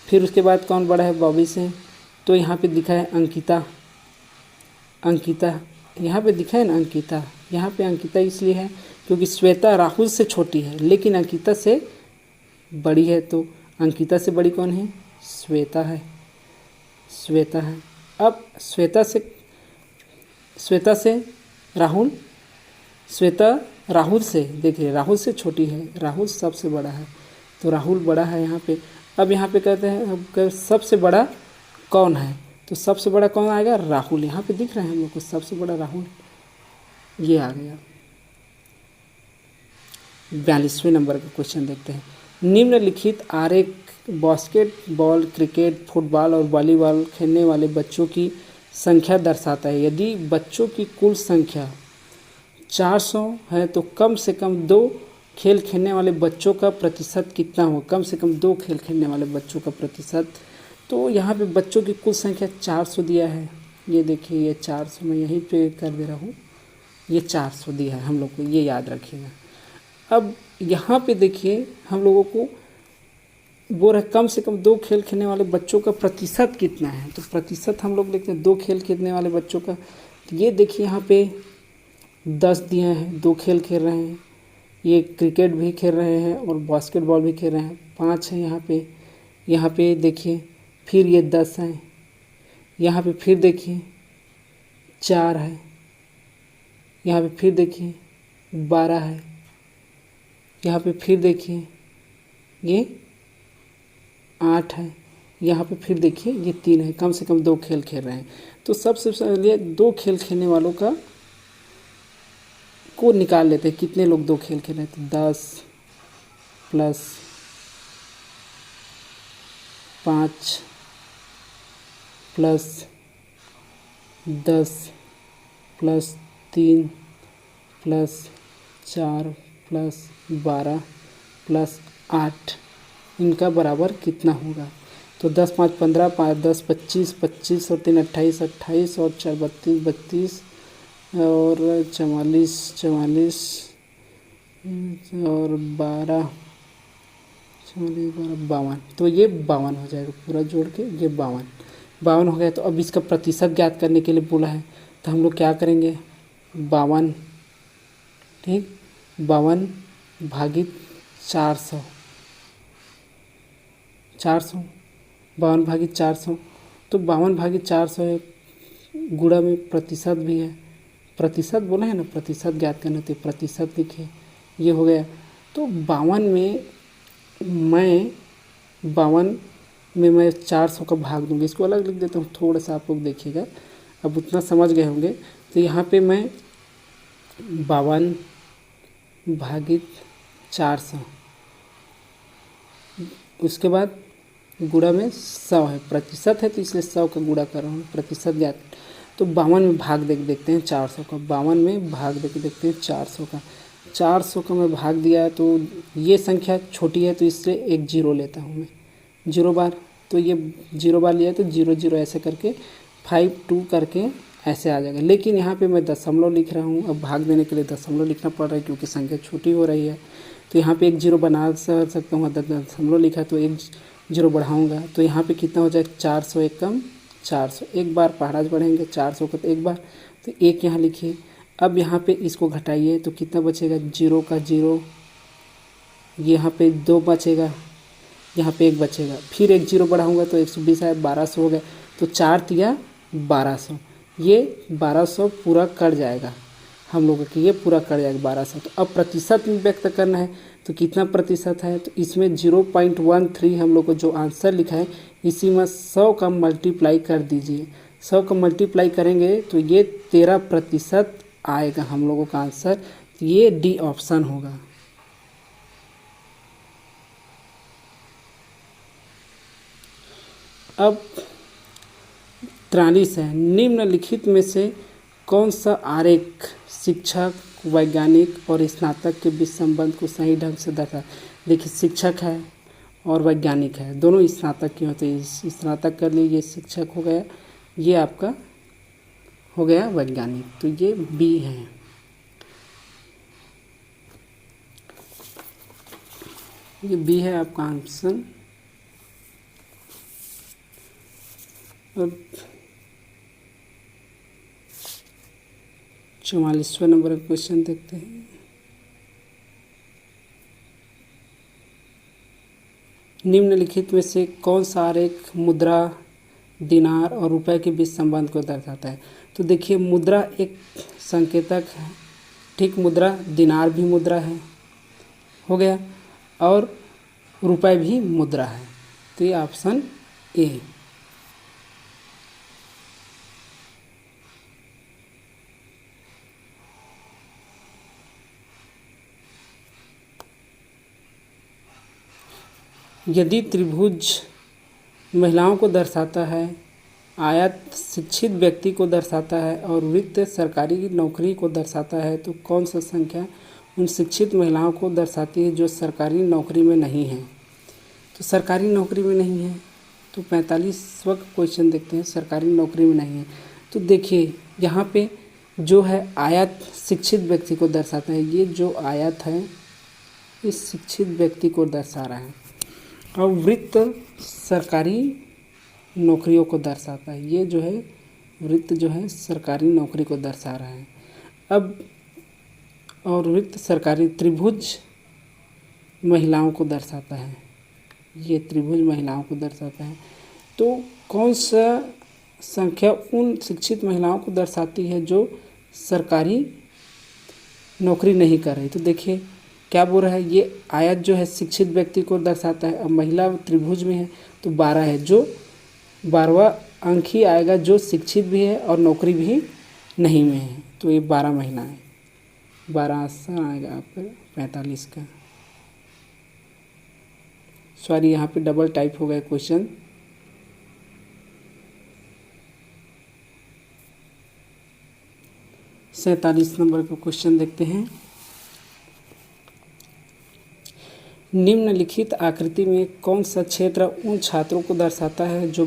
फिर उसके बाद कौन बड़ा है बॉबी से? तो यहाँ पे दिखा है अंकिता, अंकिता यहाँ पे दिखा है ना अंकिता। यहाँ पे अंकिता इसलिए है क्योंकि श्वेता राहुल से छोटी है लेकिन अंकिता से बड़ी है, तो अंकिता से बड़ी कौन है? श्वेता है, श्वेता है। अब श्वेता से राहुल, श्वेता राहुल से, देखिए राहुल से छोटी है, राहुल सबसे बड़ा है तो राहुल बड़ा है यहाँ पे। अब यहाँ पे कहते हैं अब सबसे बड़ा कौन है, तो सबसे बड़ा कौन आएगा? राहुल। यहाँ पे दिख रहा है हम लोग को सबसे बड़ा राहुल, ये आ गया। 42वें नंबर का क्वेश्चन देखते हैं। निम्नलिखित आरेख बास्केटबॉल, क्रिकेट, फुटबॉल और वॉलीबॉल खेलने वाले बच्चों की संख्या दर्शाता है। यदि बच्चों की कुल संख्या 400 है तो कम से कम 2 खेल खेलने वाले बच्चों का प्रतिशत कितना हो? कम से कम 2 खेल खेलने वाले बच्चों का प्रतिशत, तो यहाँ पे बच्चों की कुल संख्या 400 दिया है। ये देखिए ये 400 मैं यहीं पे कर दे रहा हूँ, ये 400 दिया है हम लोग को, ये याद रखिएगा। अब यहाँ पे देखिए हम लोगों को बोल रहा है कम से कम 2 खेल खेलने वाले बच्चों का प्रतिशत कितना है, तो प्रतिशत हम लोग लिखते हैं 2 खेल खेलने वाले बच्चों का। तो ये देखिए यहाँ पे 10 दिए हैं, 2 खेल खेल रहे हैं, ये क्रिकेट भी खेल रहे हैं और बास्केटबॉल भी खेल रहे हैं, 5 है यहाँ पे देखिए। फिर ये 10 है, यहाँ पे फिर देखिए 4 है, यहाँ पे फिर देखिए 12 है, यहाँ पे फिर देखिए ये 8 है, यहाँ पे फिर देखिए ये 3 है। कम से कम 2 खेल खेल रहे हैं। तो सबसे पहले 2 खेल खेलने वालों का को निकाल लेते हैं, कितने लोग 2 खेल खेल रहे हैं। तो 10 plus 5 plus 10 plus 3 plus 4 plus 12 plus 8, इनका बराबर कितना होगा? तो 10 5 15, 5 10 25, 25 और 3 28, 28 और 4 32, 32 और 44, 44 और 12, 44 12 52, तो ये 52 हो जाएगा पूरा जोड़ के, ये 52 हो गया। तो अब इसका प्रतिशत ज्ञात करने के लिए बोला है तो हम लोग क्या करेंगे? 52, ठीक, 52 भागित 400, 52 भागित 400, तो 52 भागित 400 है, गुणा में प्रतिशत भी है, प्रतिशत बोला है ना, प्रतिशत ज्ञात करना, तो प्रतिशत लिखिए, ये हो गया। तो 52 में मैं 400 का भाग दूंगी, इसको अलग लिख देता हूँ, थोड़ा सा आप लोग देखिएगा, अब उतना समझ गए होंगे। तो यहाँ पे मैं 52 भागित 400, उसके बाद गुणा में 100 है, प्रतिशत है तो इसलिए 100 का गुणा कर रहा हूँ, प्रतिशत ज्ञात। तो 52 में भाग देखते हैं 400 का, 52 में भाग देखते हैं 400 का, 400 का मैं भाग दिया तो ये संख्या छोटी है तो इससे एक 0 लेता हूँ मैं, 0 बार, तो ये 0 बार लिया तो 0 0 ऐसे करके 5 2 करके ऐसे आ जाएगा। लेकिन यहाँ पे मैं दशमलव लिख रहा हूँ, अब भाग देने के लिए दशमलव लिखना पड़ रहा है क्योंकि संख्या छोटी हो रही है। तो यहाँ पे एक 0 बना सकता हूँ, दशमलव लिखा तो एक 0 बढ़ाऊँगा तो यहाँ पे कितना हो जाएगा? 400 एक कम 400, एक बार पहाड़ाज बढ़ेंगे 400 का तो एक बार, तो एक यहाँ लिखिए। अब यहाँ पे इसको घटाइए तो कितना बचेगा? 0 का 0, यहाँ पे 2 बचेगा, यहाँ पे 1 बचेगा, फिर एक 0 बढ़ाऊँगा तो 120 है, 1200 हो गया, तो 4 तिया 1200, ये 1200 पूरा कट जाएगा हम लोगों की, ये पूरा कट जाएगा 1200। तो अब प्रतिशत में व्यक्त करना है तो कितना प्रतिशत है? तो इसमें 0.13 हम लोग को जो आंसर लिखा है इसी में 100 का मल्टीप्लाई कर दीजिए, 100 का मल्टीप्लाई करेंगे तो ये 13% आएगा हम लोगों का आंसर, तो ये डी ऑप्शन होगा। अब 43 है, निम्नलिखित में से कौन सा आरेख शिक्षक, वैज्ञानिक और स्नातक के बीच संबंध को सही ढंग से दर्शा? देखिए शिक्षक है और वैज्ञानिक है, दोनों स्नातक के होते हैं, स्नातक कर लिए, ये शिक्षक हो गया, ये आपका हो गया वैज्ञानिक, तो ये बी है। ये बी है आपका आंसर। अब 44वां नंबर का क्वेश्चन देखते हैं। निम्नलिखित में से कौन सा आरेख मुद्रा, दिनार और रुपए के बीच संबंध को दर्शाता है? तो देखिए, मुद्रा एक संकेतक है, ठीक। मुद्रा, दिनार भी मुद्रा है, हो गया, और रुपए भी मुद्रा है। तो ये ऑप्शन ए। यदि त्रिभुज महिलाओं को दर्शाता है, आयत शिक्षित व्यक्ति को दर्शाता है और वृत्त सरकारी नौकरी को दर्शाता है, तो कौन सा संख्या उन शिक्षित महिलाओं को दर्शाती है जो सरकारी नौकरी में नहीं हैं? तो सरकारी नौकरी में नहीं है, तो 45वां क्वेश्चन देखते हैं। सरकारी नौकरी में नहीं है, तो देखिए यहाँ पे जो है आयत शिक्षित व्यक्ति को दर्शाता है। ये जो आयत है इस शिक्षित व्यक्ति को दर्शा रहा है, और वृत्त सरकारी नौकरियों को दर्शाता है। ये जो है वृत्त जो है सरकारी नौकरी को दर्शा रहा है। अब और वृत्त सरकारी, त्रिभुज महिलाओं को दर्शाता है। ये त्रिभुज महिलाओं को दर्शाता है। तो कौन सा संख्या उन शिक्षित महिलाओं को दर्शाती है जो सरकारी नौकरी नहीं कर रही? तो देखिए क्या बोल रहा है, ये आयत जो है शिक्षित व्यक्ति को दर्शाता है। अब महिला त्रिभुज में है तो 12 है, जो 12वां अंक ही आएगा जो शिक्षित भी है और नौकरी भी नहीं में है। तो ये 12 महिला है, 12 आंसर आएगा आपका 45 का। सॉरी, यहाँ पे डबल टाइप हो गया क्वेश्चन। सैंतालीस नंबर का क्वेश्चन देखते हैं। निम्नलिखित आकृति में कौन सा क्षेत्र उन छात्रों को दर्शाता है जो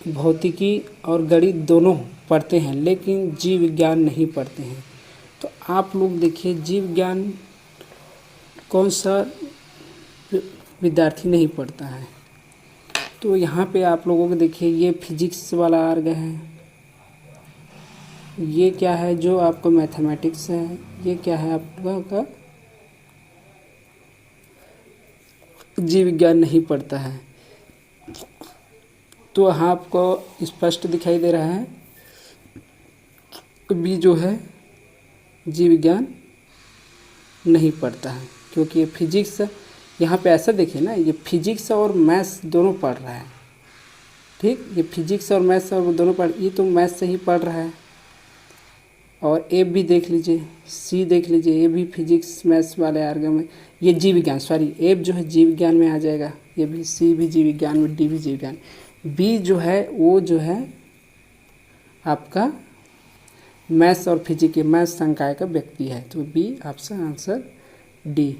भौतिकी और गणित दोनों पढ़ते हैं लेकिन जीव विज्ञान नहीं पढ़ते हैं? तो आप लोग देखिए, जीव विज्ञान कौन सा विद्यार्थी नहीं पढ़ता है? तो यहाँ पे आप लोगों को देखिए, ये फिजिक्स वाला वर्ग है, ये क्या है जो आपको मैथमेटिक्स है, ये क्या है आपका जीव विज्ञान नहीं पढ़ता है। तो आपको स्पष्ट दिखाई दे रहा है बी जो है जीव विज्ञान नहीं पढ़ता है, क्योंकि ये फिजिक्स, यहाँ पे ऐसा देखिए ना, ये फिजिक्स और मैथ्स दोनों पढ़ रहा है, ठीक। ये फिजिक्स और मैथ्स और दोनों पढ़, ये तो मैथ्स से ही पढ़ रहा है। और ए भी देख लीजिए, सी देख लीजिए, ये भी फिजिक्स मैथ्स वाले वर्ग में, ये जीव विज्ञान, सॉरी ए जो है जीव विज्ञान में आ जाएगा, ये भी सी भी जीव विज्ञान में, डी भी जीव विज्ञान। बी जो है वो जो है आपका मैथ्स और फिजिक्स के मैथ्स संकाय का व्यक्ति है। तो बी आपका आंसर डी।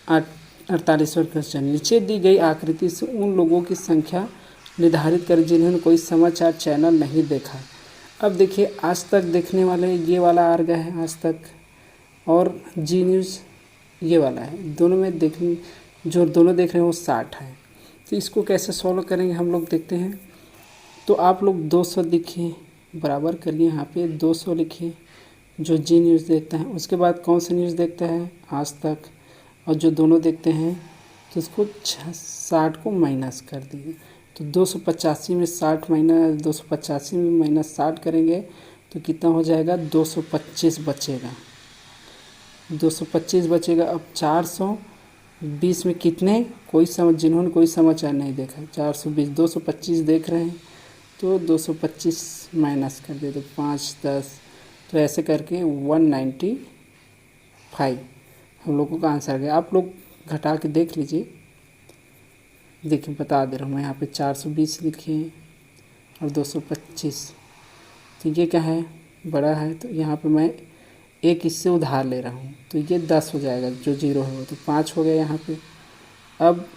48वां क्वेश्चन। नीचे दी गई आकृति से उन लोगों की संख्या निर्धारित करें जिन्होंने कोई समाचार चैनल नहीं देखा। अब देखिए, आज तक देखने वाले ये वाला वर्ग है आज तक, और जी न्यूज़ ये वाला है। दोनों में देखने जो दोनों देख रहे हैं वो 60 है। तो इसको कैसे सॉल्व करेंगे हम लोग देखते हैं। तो आप लोग 200 लिखिए, बराबर करिए, यहाँ पे 200 लिखिए जो जी न्यूज़ देखता है। उसके बाद कौन सा न्यूज़ देखता है, आज तक, और जो दोनों देखते हैं तो उसको 60 को माइनस कर दीजिए। तो 285 में 60 माइनस 285 में माइनस 60 करेंगे तो कितना हो जाएगा, 225 बचेगा, 225 बचेगा। अब 420 में कितने, कोई जिन्होंने कोई समाचार नहीं देखा, 420, 225 देख रहे हैं तो 225 माइनस कर दे, तो 5 10, तो ऐसे करके 195 हम लोगों का आंसर गया। आप लोग घटा के देख लीजिए, देखिए बता दे रहा हूँ मैं, यहाँ पे 420 लिखिए और 225, तो ये क्या है, बड़ा है, तो यहाँ पे मैं एक इससे उधार ले रहा हूँ, तो ये 10 हो जाएगा, जो 0 है वो, तो 5 हो गया यहाँ पे। अब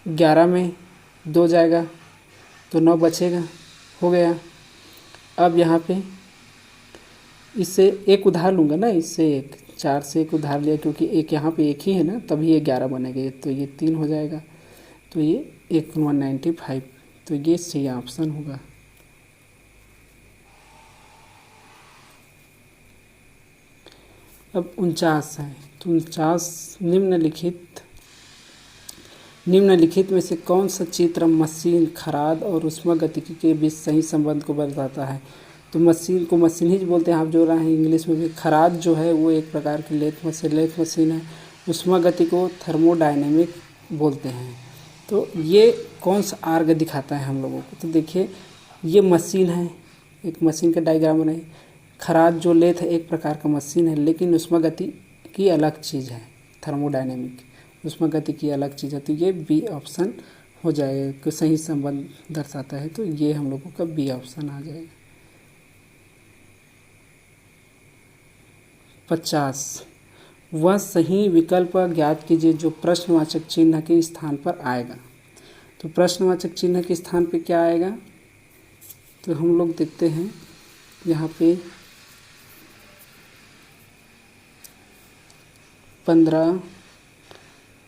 11 में 2 जाएगा तो 9 बचेगा, हो गया। अब यहाँ पे इससे एक उधार लूँगा ना, इससे एक 4 से एक उधार लिया क्योंकि एक यहाँ पे एक ही है ना, तभी ये 11 बनेगा। तो ये 3 हो जाएगा, तो ये 195, तो ये सही ऑप्शन होगा। अब 49 है, तो 49 निम्नलिखित में से कौन सा चित्र मशीन खराद और ऊष्मागतिकी के बीच सही संबंध को बताता है। तो मशीन को मशीन ही बोलते हैं, आप जो रहे हैं इंग्लिश में भी। खराद जो है वो एक प्रकार की लेथ मशीन है। ऊष्मागति को थर्मोडायनेमिक बोलते हैं। तो ये कौन सा आर्ग दिखाता है हम लोगों को। तो देखिए ये मशीन है, एक मशीन का डायग्राम बनाइए। खराद जो लेथ है एक प्रकार का मशीन है, लेकिन ऊष्मागति की अलग चीज़ है, थर्मोडायनेमिक ऊष्मागति की अलग चीज़ है। तो ये बी ऑप्शन हो जाएगा, कि सही संबंध दर्शाता है। तो ये हम लोगों का बी ऑप्शन आ जाएगा। 50 वह सही विकल्प ज्ञात कीजिए जो प्रश्नवाचक चिन्ह के स्थान पर आएगा। तो प्रश्नवाचक चिन्ह के स्थान पे क्या आएगा, तो हम लोग देखते हैं यहाँ पे 15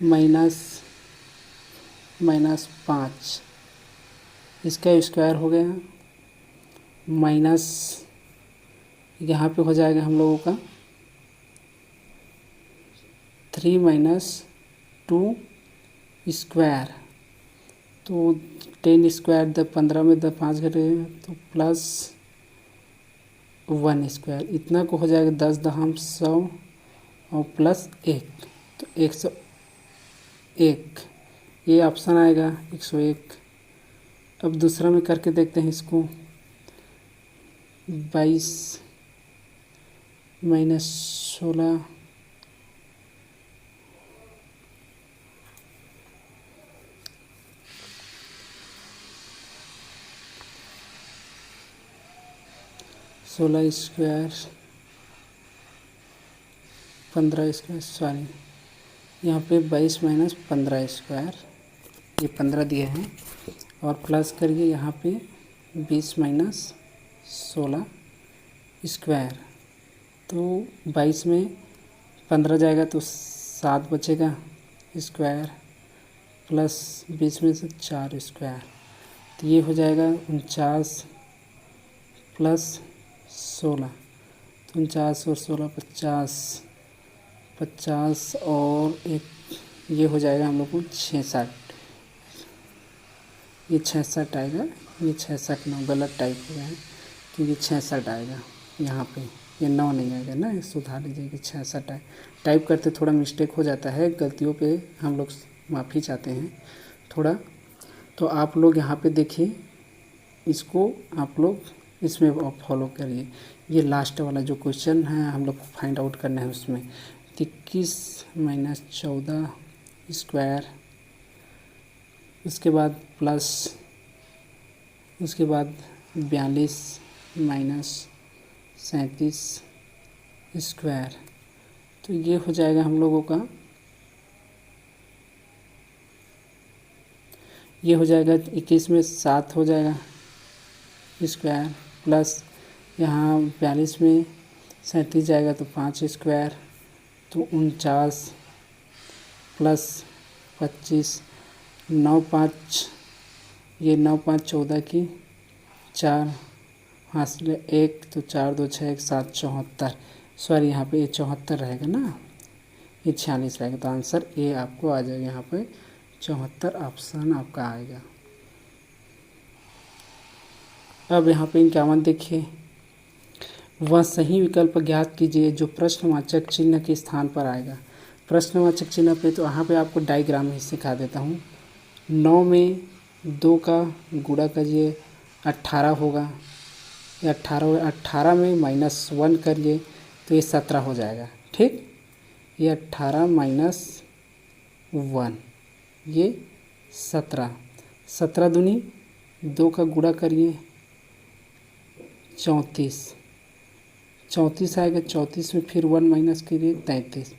-5 इसका स्क्वायर हो गया, माइनस यहाँ पे हो जाएगा हम लोगों का 3 - 2 स्क्वायर। तो 10 स्क्वायर 15 में 5 घटे तो प्लस 1 स्क्वायर, इतना को हो जाएगा 10 दहम 100 और प्लस 1, तो 101, ये ऑप्शन आएगा 101। अब दूसरा में करके देखते हैं इसको। 22 - 16 16 स्क्वायर 15 स्क्वायर, सॉरी यहाँ पे 22 - 15 स्क्वायर, ये 15 दिए हैं, और प्लस करिए यहाँ पे 20 - 16 स्क्वायर। तो 22 में 15 जाएगा तो 7 बचेगा स्क्वायर, प्लस 20 में से 4 स्क्वायर, तो ये हो जाएगा 49 प्लस 16, तो 49 और 16 50 और एक, ये हो जाएगा हम लोग को 66, ये 66 आएगा। ये 66 9 गलत टाइप हो गया है, तो ये 66 आएगा यहाँ पे, ये 9 नहीं आएगा ना, सुधार लीजिए कि 66 आए। टाइप करते थोड़ा मिस्टेक हो जाता है, गलतियों पे हम लोग माफ़ी चाहते हैं थोड़ा। तो आप लोग यहाँ पे देखिए, इसको आप लोग इसमें फॉलो करिए। ये लास्ट वाला जो क्वेश्चन है हम लोग को फाइंड आउट करना है, उसमें 21 - 14 स्क्वायर, उसके बाद प्लस, उसके बाद 42 - 37 स्क्वायर, तो ये हो जाएगा हम लोगों का, ये हो जाएगा 21 में 7 हो जाएगा स्क्वायर, प्लस यहाँ 42 में 37 जाएगा तो 5 स्क्वायर, तो 49 प्लस 25 9 5, ये 9 5 14 की 4 हासिल 1, तो 4 2 6 1 7 74, सॉरी यहाँ पे ये 74 रहेगा ना, ये 46 रहेगा। तो आंसर ए आपको आ जाएगा, यहाँ पे 74 ऑप्शन आपका आएगा। अब यहाँ पे 51 देखिए, वह सही विकल्प ज्ञात कीजिए जो प्रश्नवाचक चिन्ह के स्थान पर आएगा। प्रश्नवाचक चिन्ह पे तो यहाँ पे आपको डायग्राम ही सिखा देता हूँ। 9 में 2 का गुणा करिए 18 होगा, ये 18 में -1 करिए तो ये 17 हो जाएगा। ठीक, ये 18 - 1 ये 17, 17 दूनी 2 का गुणा करिए 34, 34 आएगा। 34 में फिर 1 माइनस करिए 33।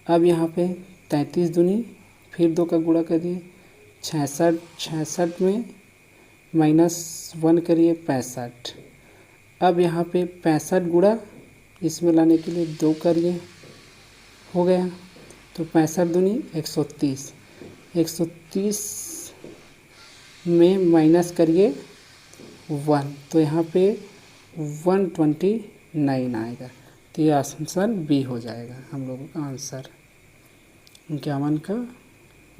अब यहाँ पे 33 दूनी फिर 2 का गुणा करिए 66, 66 में -1 करिए 65। अब यहाँ पे 65 गुणा इसमें लाने के लिए 2 करिए, हो गया। तो 65 दूनी 130, 130 में माइनस करिए 1, तो यहाँ पे 129 आएगा। तो ये आंसर बी हो जाएगा हम लोगों का आंसर 51 का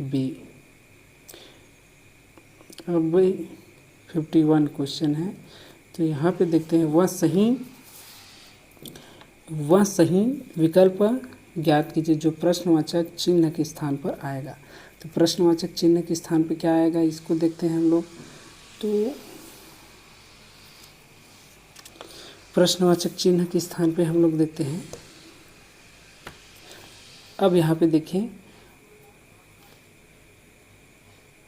बी। अब 51 क्वेश्चन है, तो यहाँ पे देखते हैं वह सही विकल्प ज्ञात कीजिए जो प्रश्नवाचक चिन्ह के स्थान पर आएगा। तो प्रश्नवाचक चिन्ह के स्थान पर क्या आएगा, इसको देखते हैं हम लोग। तो प्रश्नवाचक चिन्ह के स्थान पे हम लोग देखते हैं। अब यहाँ पे देखें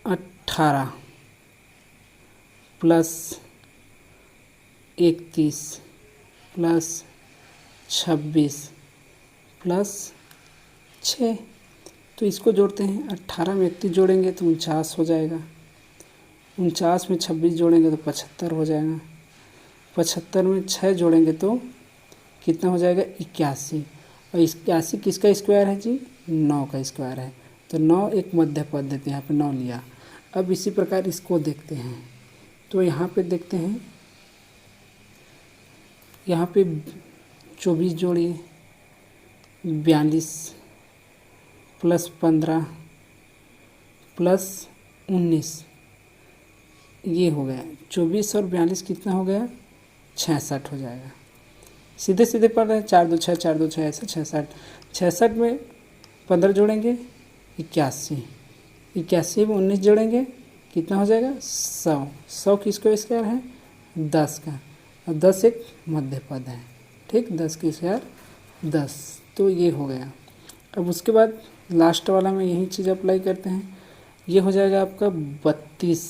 18 प्लस 31 प्लस 26 प्लस 6, तो इसको जोड़ते हैं। 18 में 31 जोड़ेंगे तो 49 हो जाएगा, 49 में 26 जोड़ेंगे तो 75 हो जाएगा, 75 में 6 जोड़ेंगे तो कितना हो जाएगा 81, और 81 किसका स्क्वायर है जी, 9 का स्क्वायर है। तो 9 एक मध्य पद देते हैं, यहाँ पे 9 लिया। अब इसी प्रकार इसको देखते हैं, तो यहाँ पे देखते हैं, यहाँ पे 24 जोड़िए, 42 प्लस 15 प्लस 19, ये हो गया 24 और 42 कितना हो गया 66 हो जाएगा। सीधे सीधे पढ़ रहे हैं, 4 2 6 4 2 6 ऐसे 66, 66 में 15 जोड़ेंगे 81, 81 में 19 जोड़ेंगे कितना हो जाएगा 100, 100 किसको स्क्वायर है 10 का, और 10 एक मध्य पद है, ठीक, 10 की स्क्वायर 10, तो ये हो गया। अब उसके बाद लास्ट वाला में यही चीज़ अप्लाई करते हैं, ये हो जाएगा आपका 32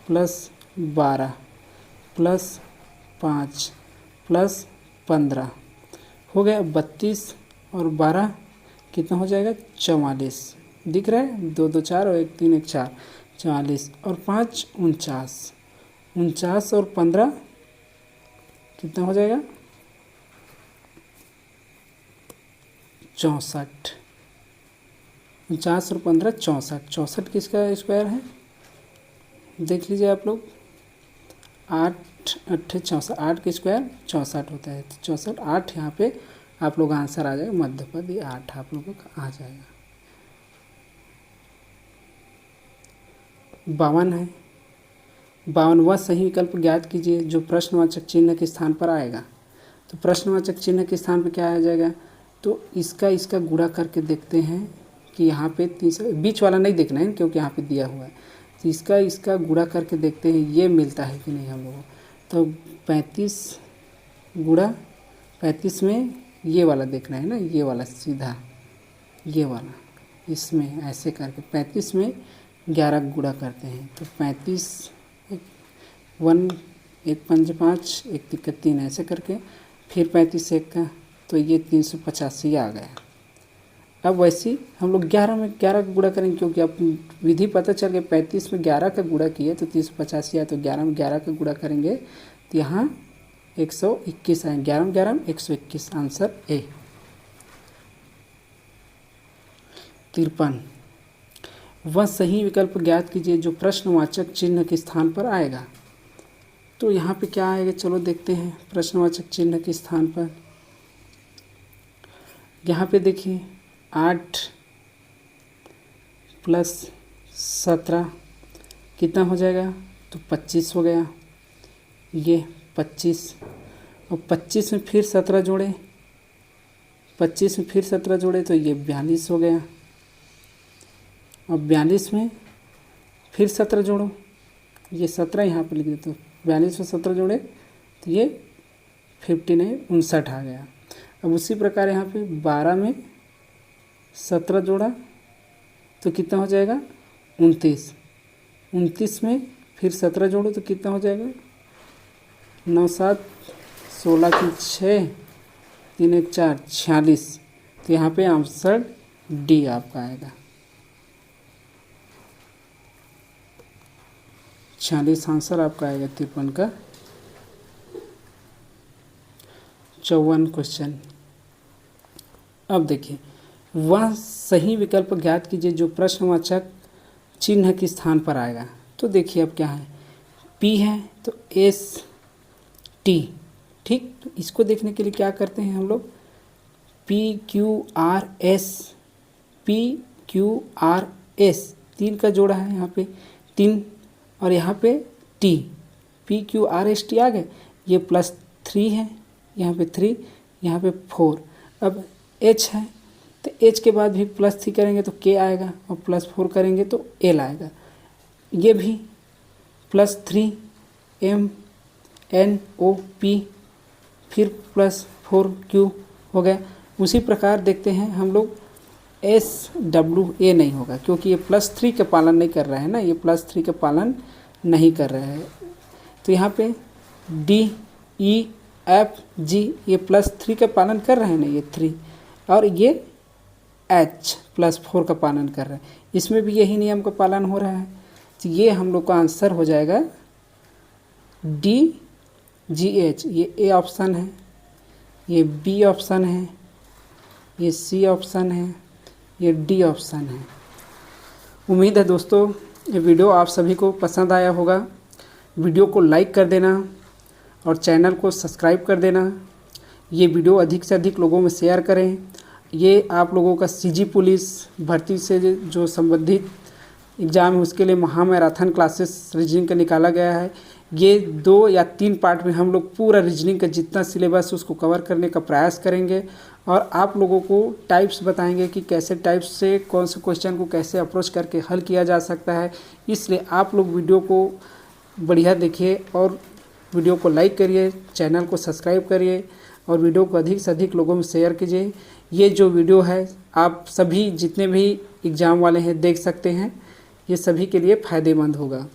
प्लस 12 प्लस 5 प्लस 15, हो गया 32 और 12 कितना हो जाएगा 44, दिख रहा है 2 2 4 और 1 3 1 4, 44 और 5 49, 49 और 15 कितना हो जाएगा 64, 49 और 15 64, 64 किसका स्क्वायर है देख लीजिए आप लोग, 8 8 64, 8 का स्क्वायर 64 होता है, तो 64 8 यहाँ पे आप लोग आंसर आ जाएगा, मध्य पद ये 8 आप लोगों का आ जाएगा। 52 है, 52वां सही विकल्प ज्ञात कीजिए जो प्रश्नवाचक चिन्ह के स्थान पर आएगा। तो प्रश्नवाचक चिन्ह के स्थान पर क्या आ जाएगा, तो इसका गुणा करके देखते हैं कि यहाँ पे बीच वाला नहीं देखना है क्योंकि यहाँ पे दिया हुआ है, तो इसका गुणा करके देखते हैं ये मिलता है कि नहीं हम लोगों को। तो 35 गुणा 35 में ये वाला देखना है ना, ये वाला सीधा ये वाला, इसमें ऐसे करके 35 में 11 गुणा करते हैं, तो 35 1 1 5 5 1 3 3 ऐसे करके, फिर 35 1 का, तो ये 385 आ गया। अब वैसे हम लोग 11 में 11 का गुणा करेंगे, क्योंकि अब विधि पता चल गया 35 में 11 का गुणा किए तो 385 आया, तो 11 में 11 का गुणा करेंगे तो यहाँ 121 आए, 11 में 11 121, आंसर ए। 53 वह सही विकल्प ज्ञात कीजिए जो प्रश्नवाचक चिन्ह के स्थान पर आएगा। तो यहाँ पे क्या आएगा, चलो देखते हैं। प्रश्नवाचक चिन्ह के स्थान पर यहाँ पे देखिए 8 प्लस 17 कितना हो जाएगा, तो 25 हो गया, ये 25, और 25 में फिर 17 जोड़े, 25 में फिर 17 जोड़े तो ये 42 हो गया, और 42 में फिर 17 जोड़ो, ये 17 यहाँ पर लिख देते, तो 42 में 17 जोड़े तो ये 59 आ गया। अब उसी प्रकार यहाँ पे 12 में 17 जोड़ा तो कितना हो जाएगा 29, 29 में फिर 17 जोड़ो तो कितना हो जाएगा 9 7 16 की 6 3 1 4 46, तो यहाँ पे आंसर डी आपका आएगा। 46 आंसर आपका आएगा 53 का 54 क्वेश्चन। अब देखिए, वह सही विकल्प ज्ञात कीजिए जो प्रश्नवाचक चिन्ह के स्थान पर आएगा। तो देखिए अब क्या है, P है तो S T, ठीक। तो इसको देखने के लिए क्या करते हैं हम लोग, PQRS, PQRS 3 का जोड़ा है यहाँ पे 3, और यहाँ पे T, PQRST आ गए। ये +3 है, यहाँ पे 3, यहाँ पे 4। अब H है तो H के बाद भी +3 करेंगे तो K आएगा, और +4 करेंगे तो L आएगा। ये भी +3 MNOP, फिर +4 Q हो गया। उसी प्रकार देखते हैं हम लोग SWA नहीं होगा, क्योंकि ये +3 का पालन नहीं कर रहा है ना, ये +3 का पालन नहीं कर रहा है। तो यहाँ पे DEFG ये +3 का पालन कर रहे हैं ना, ये 3, और ये H +4 का पालन कर रहा है। इसमें भी यही नियम का पालन हो रहा है। तो ये हम लोग का आंसर हो जाएगा DGH। ये A ऑप्शन है, ये B ऑप्शन है, ये C ऑप्शन है, ये D ऑप्शन है। उम्मीद है दोस्तों ये वीडियो आप सभी को पसंद आया होगा। वीडियो को लाइक कर देना और चैनल को सब्सक्राइब कर देना। ये वीडियो अधिक से अधिक लोगों में शेयर करें। ये आप लोगों का CG पुलिस भर्ती से जो संबंधित एग्ज़ाम है उसके लिए महामैराथन क्लासेस रीजनिंग का निकाला गया है। ये 2 या 3 पार्ट में हम लोग पूरा रीजनिंग का जितना सिलेबस उसको कवर करने का प्रयास करेंगे, और आप लोगों को टाइप्स बताएंगे कि कैसे टाइप्स से कौन से क्वेश्चन को कैसे अप्रोच करके हल किया जा सकता है। इसलिए आप लोग वीडियो को बढ़िया देखिए और वीडियो को लाइक करिए, चैनल को सब्सक्राइब करिए, और वीडियो को अधिक से अधिक लोगों में शेयर कीजिए। ये जो वीडियो है आप सभी जितने भी एग्ज़ाम वाले हैं देख सकते हैं, ये सभी के लिए फ़ायदेमंद होगा।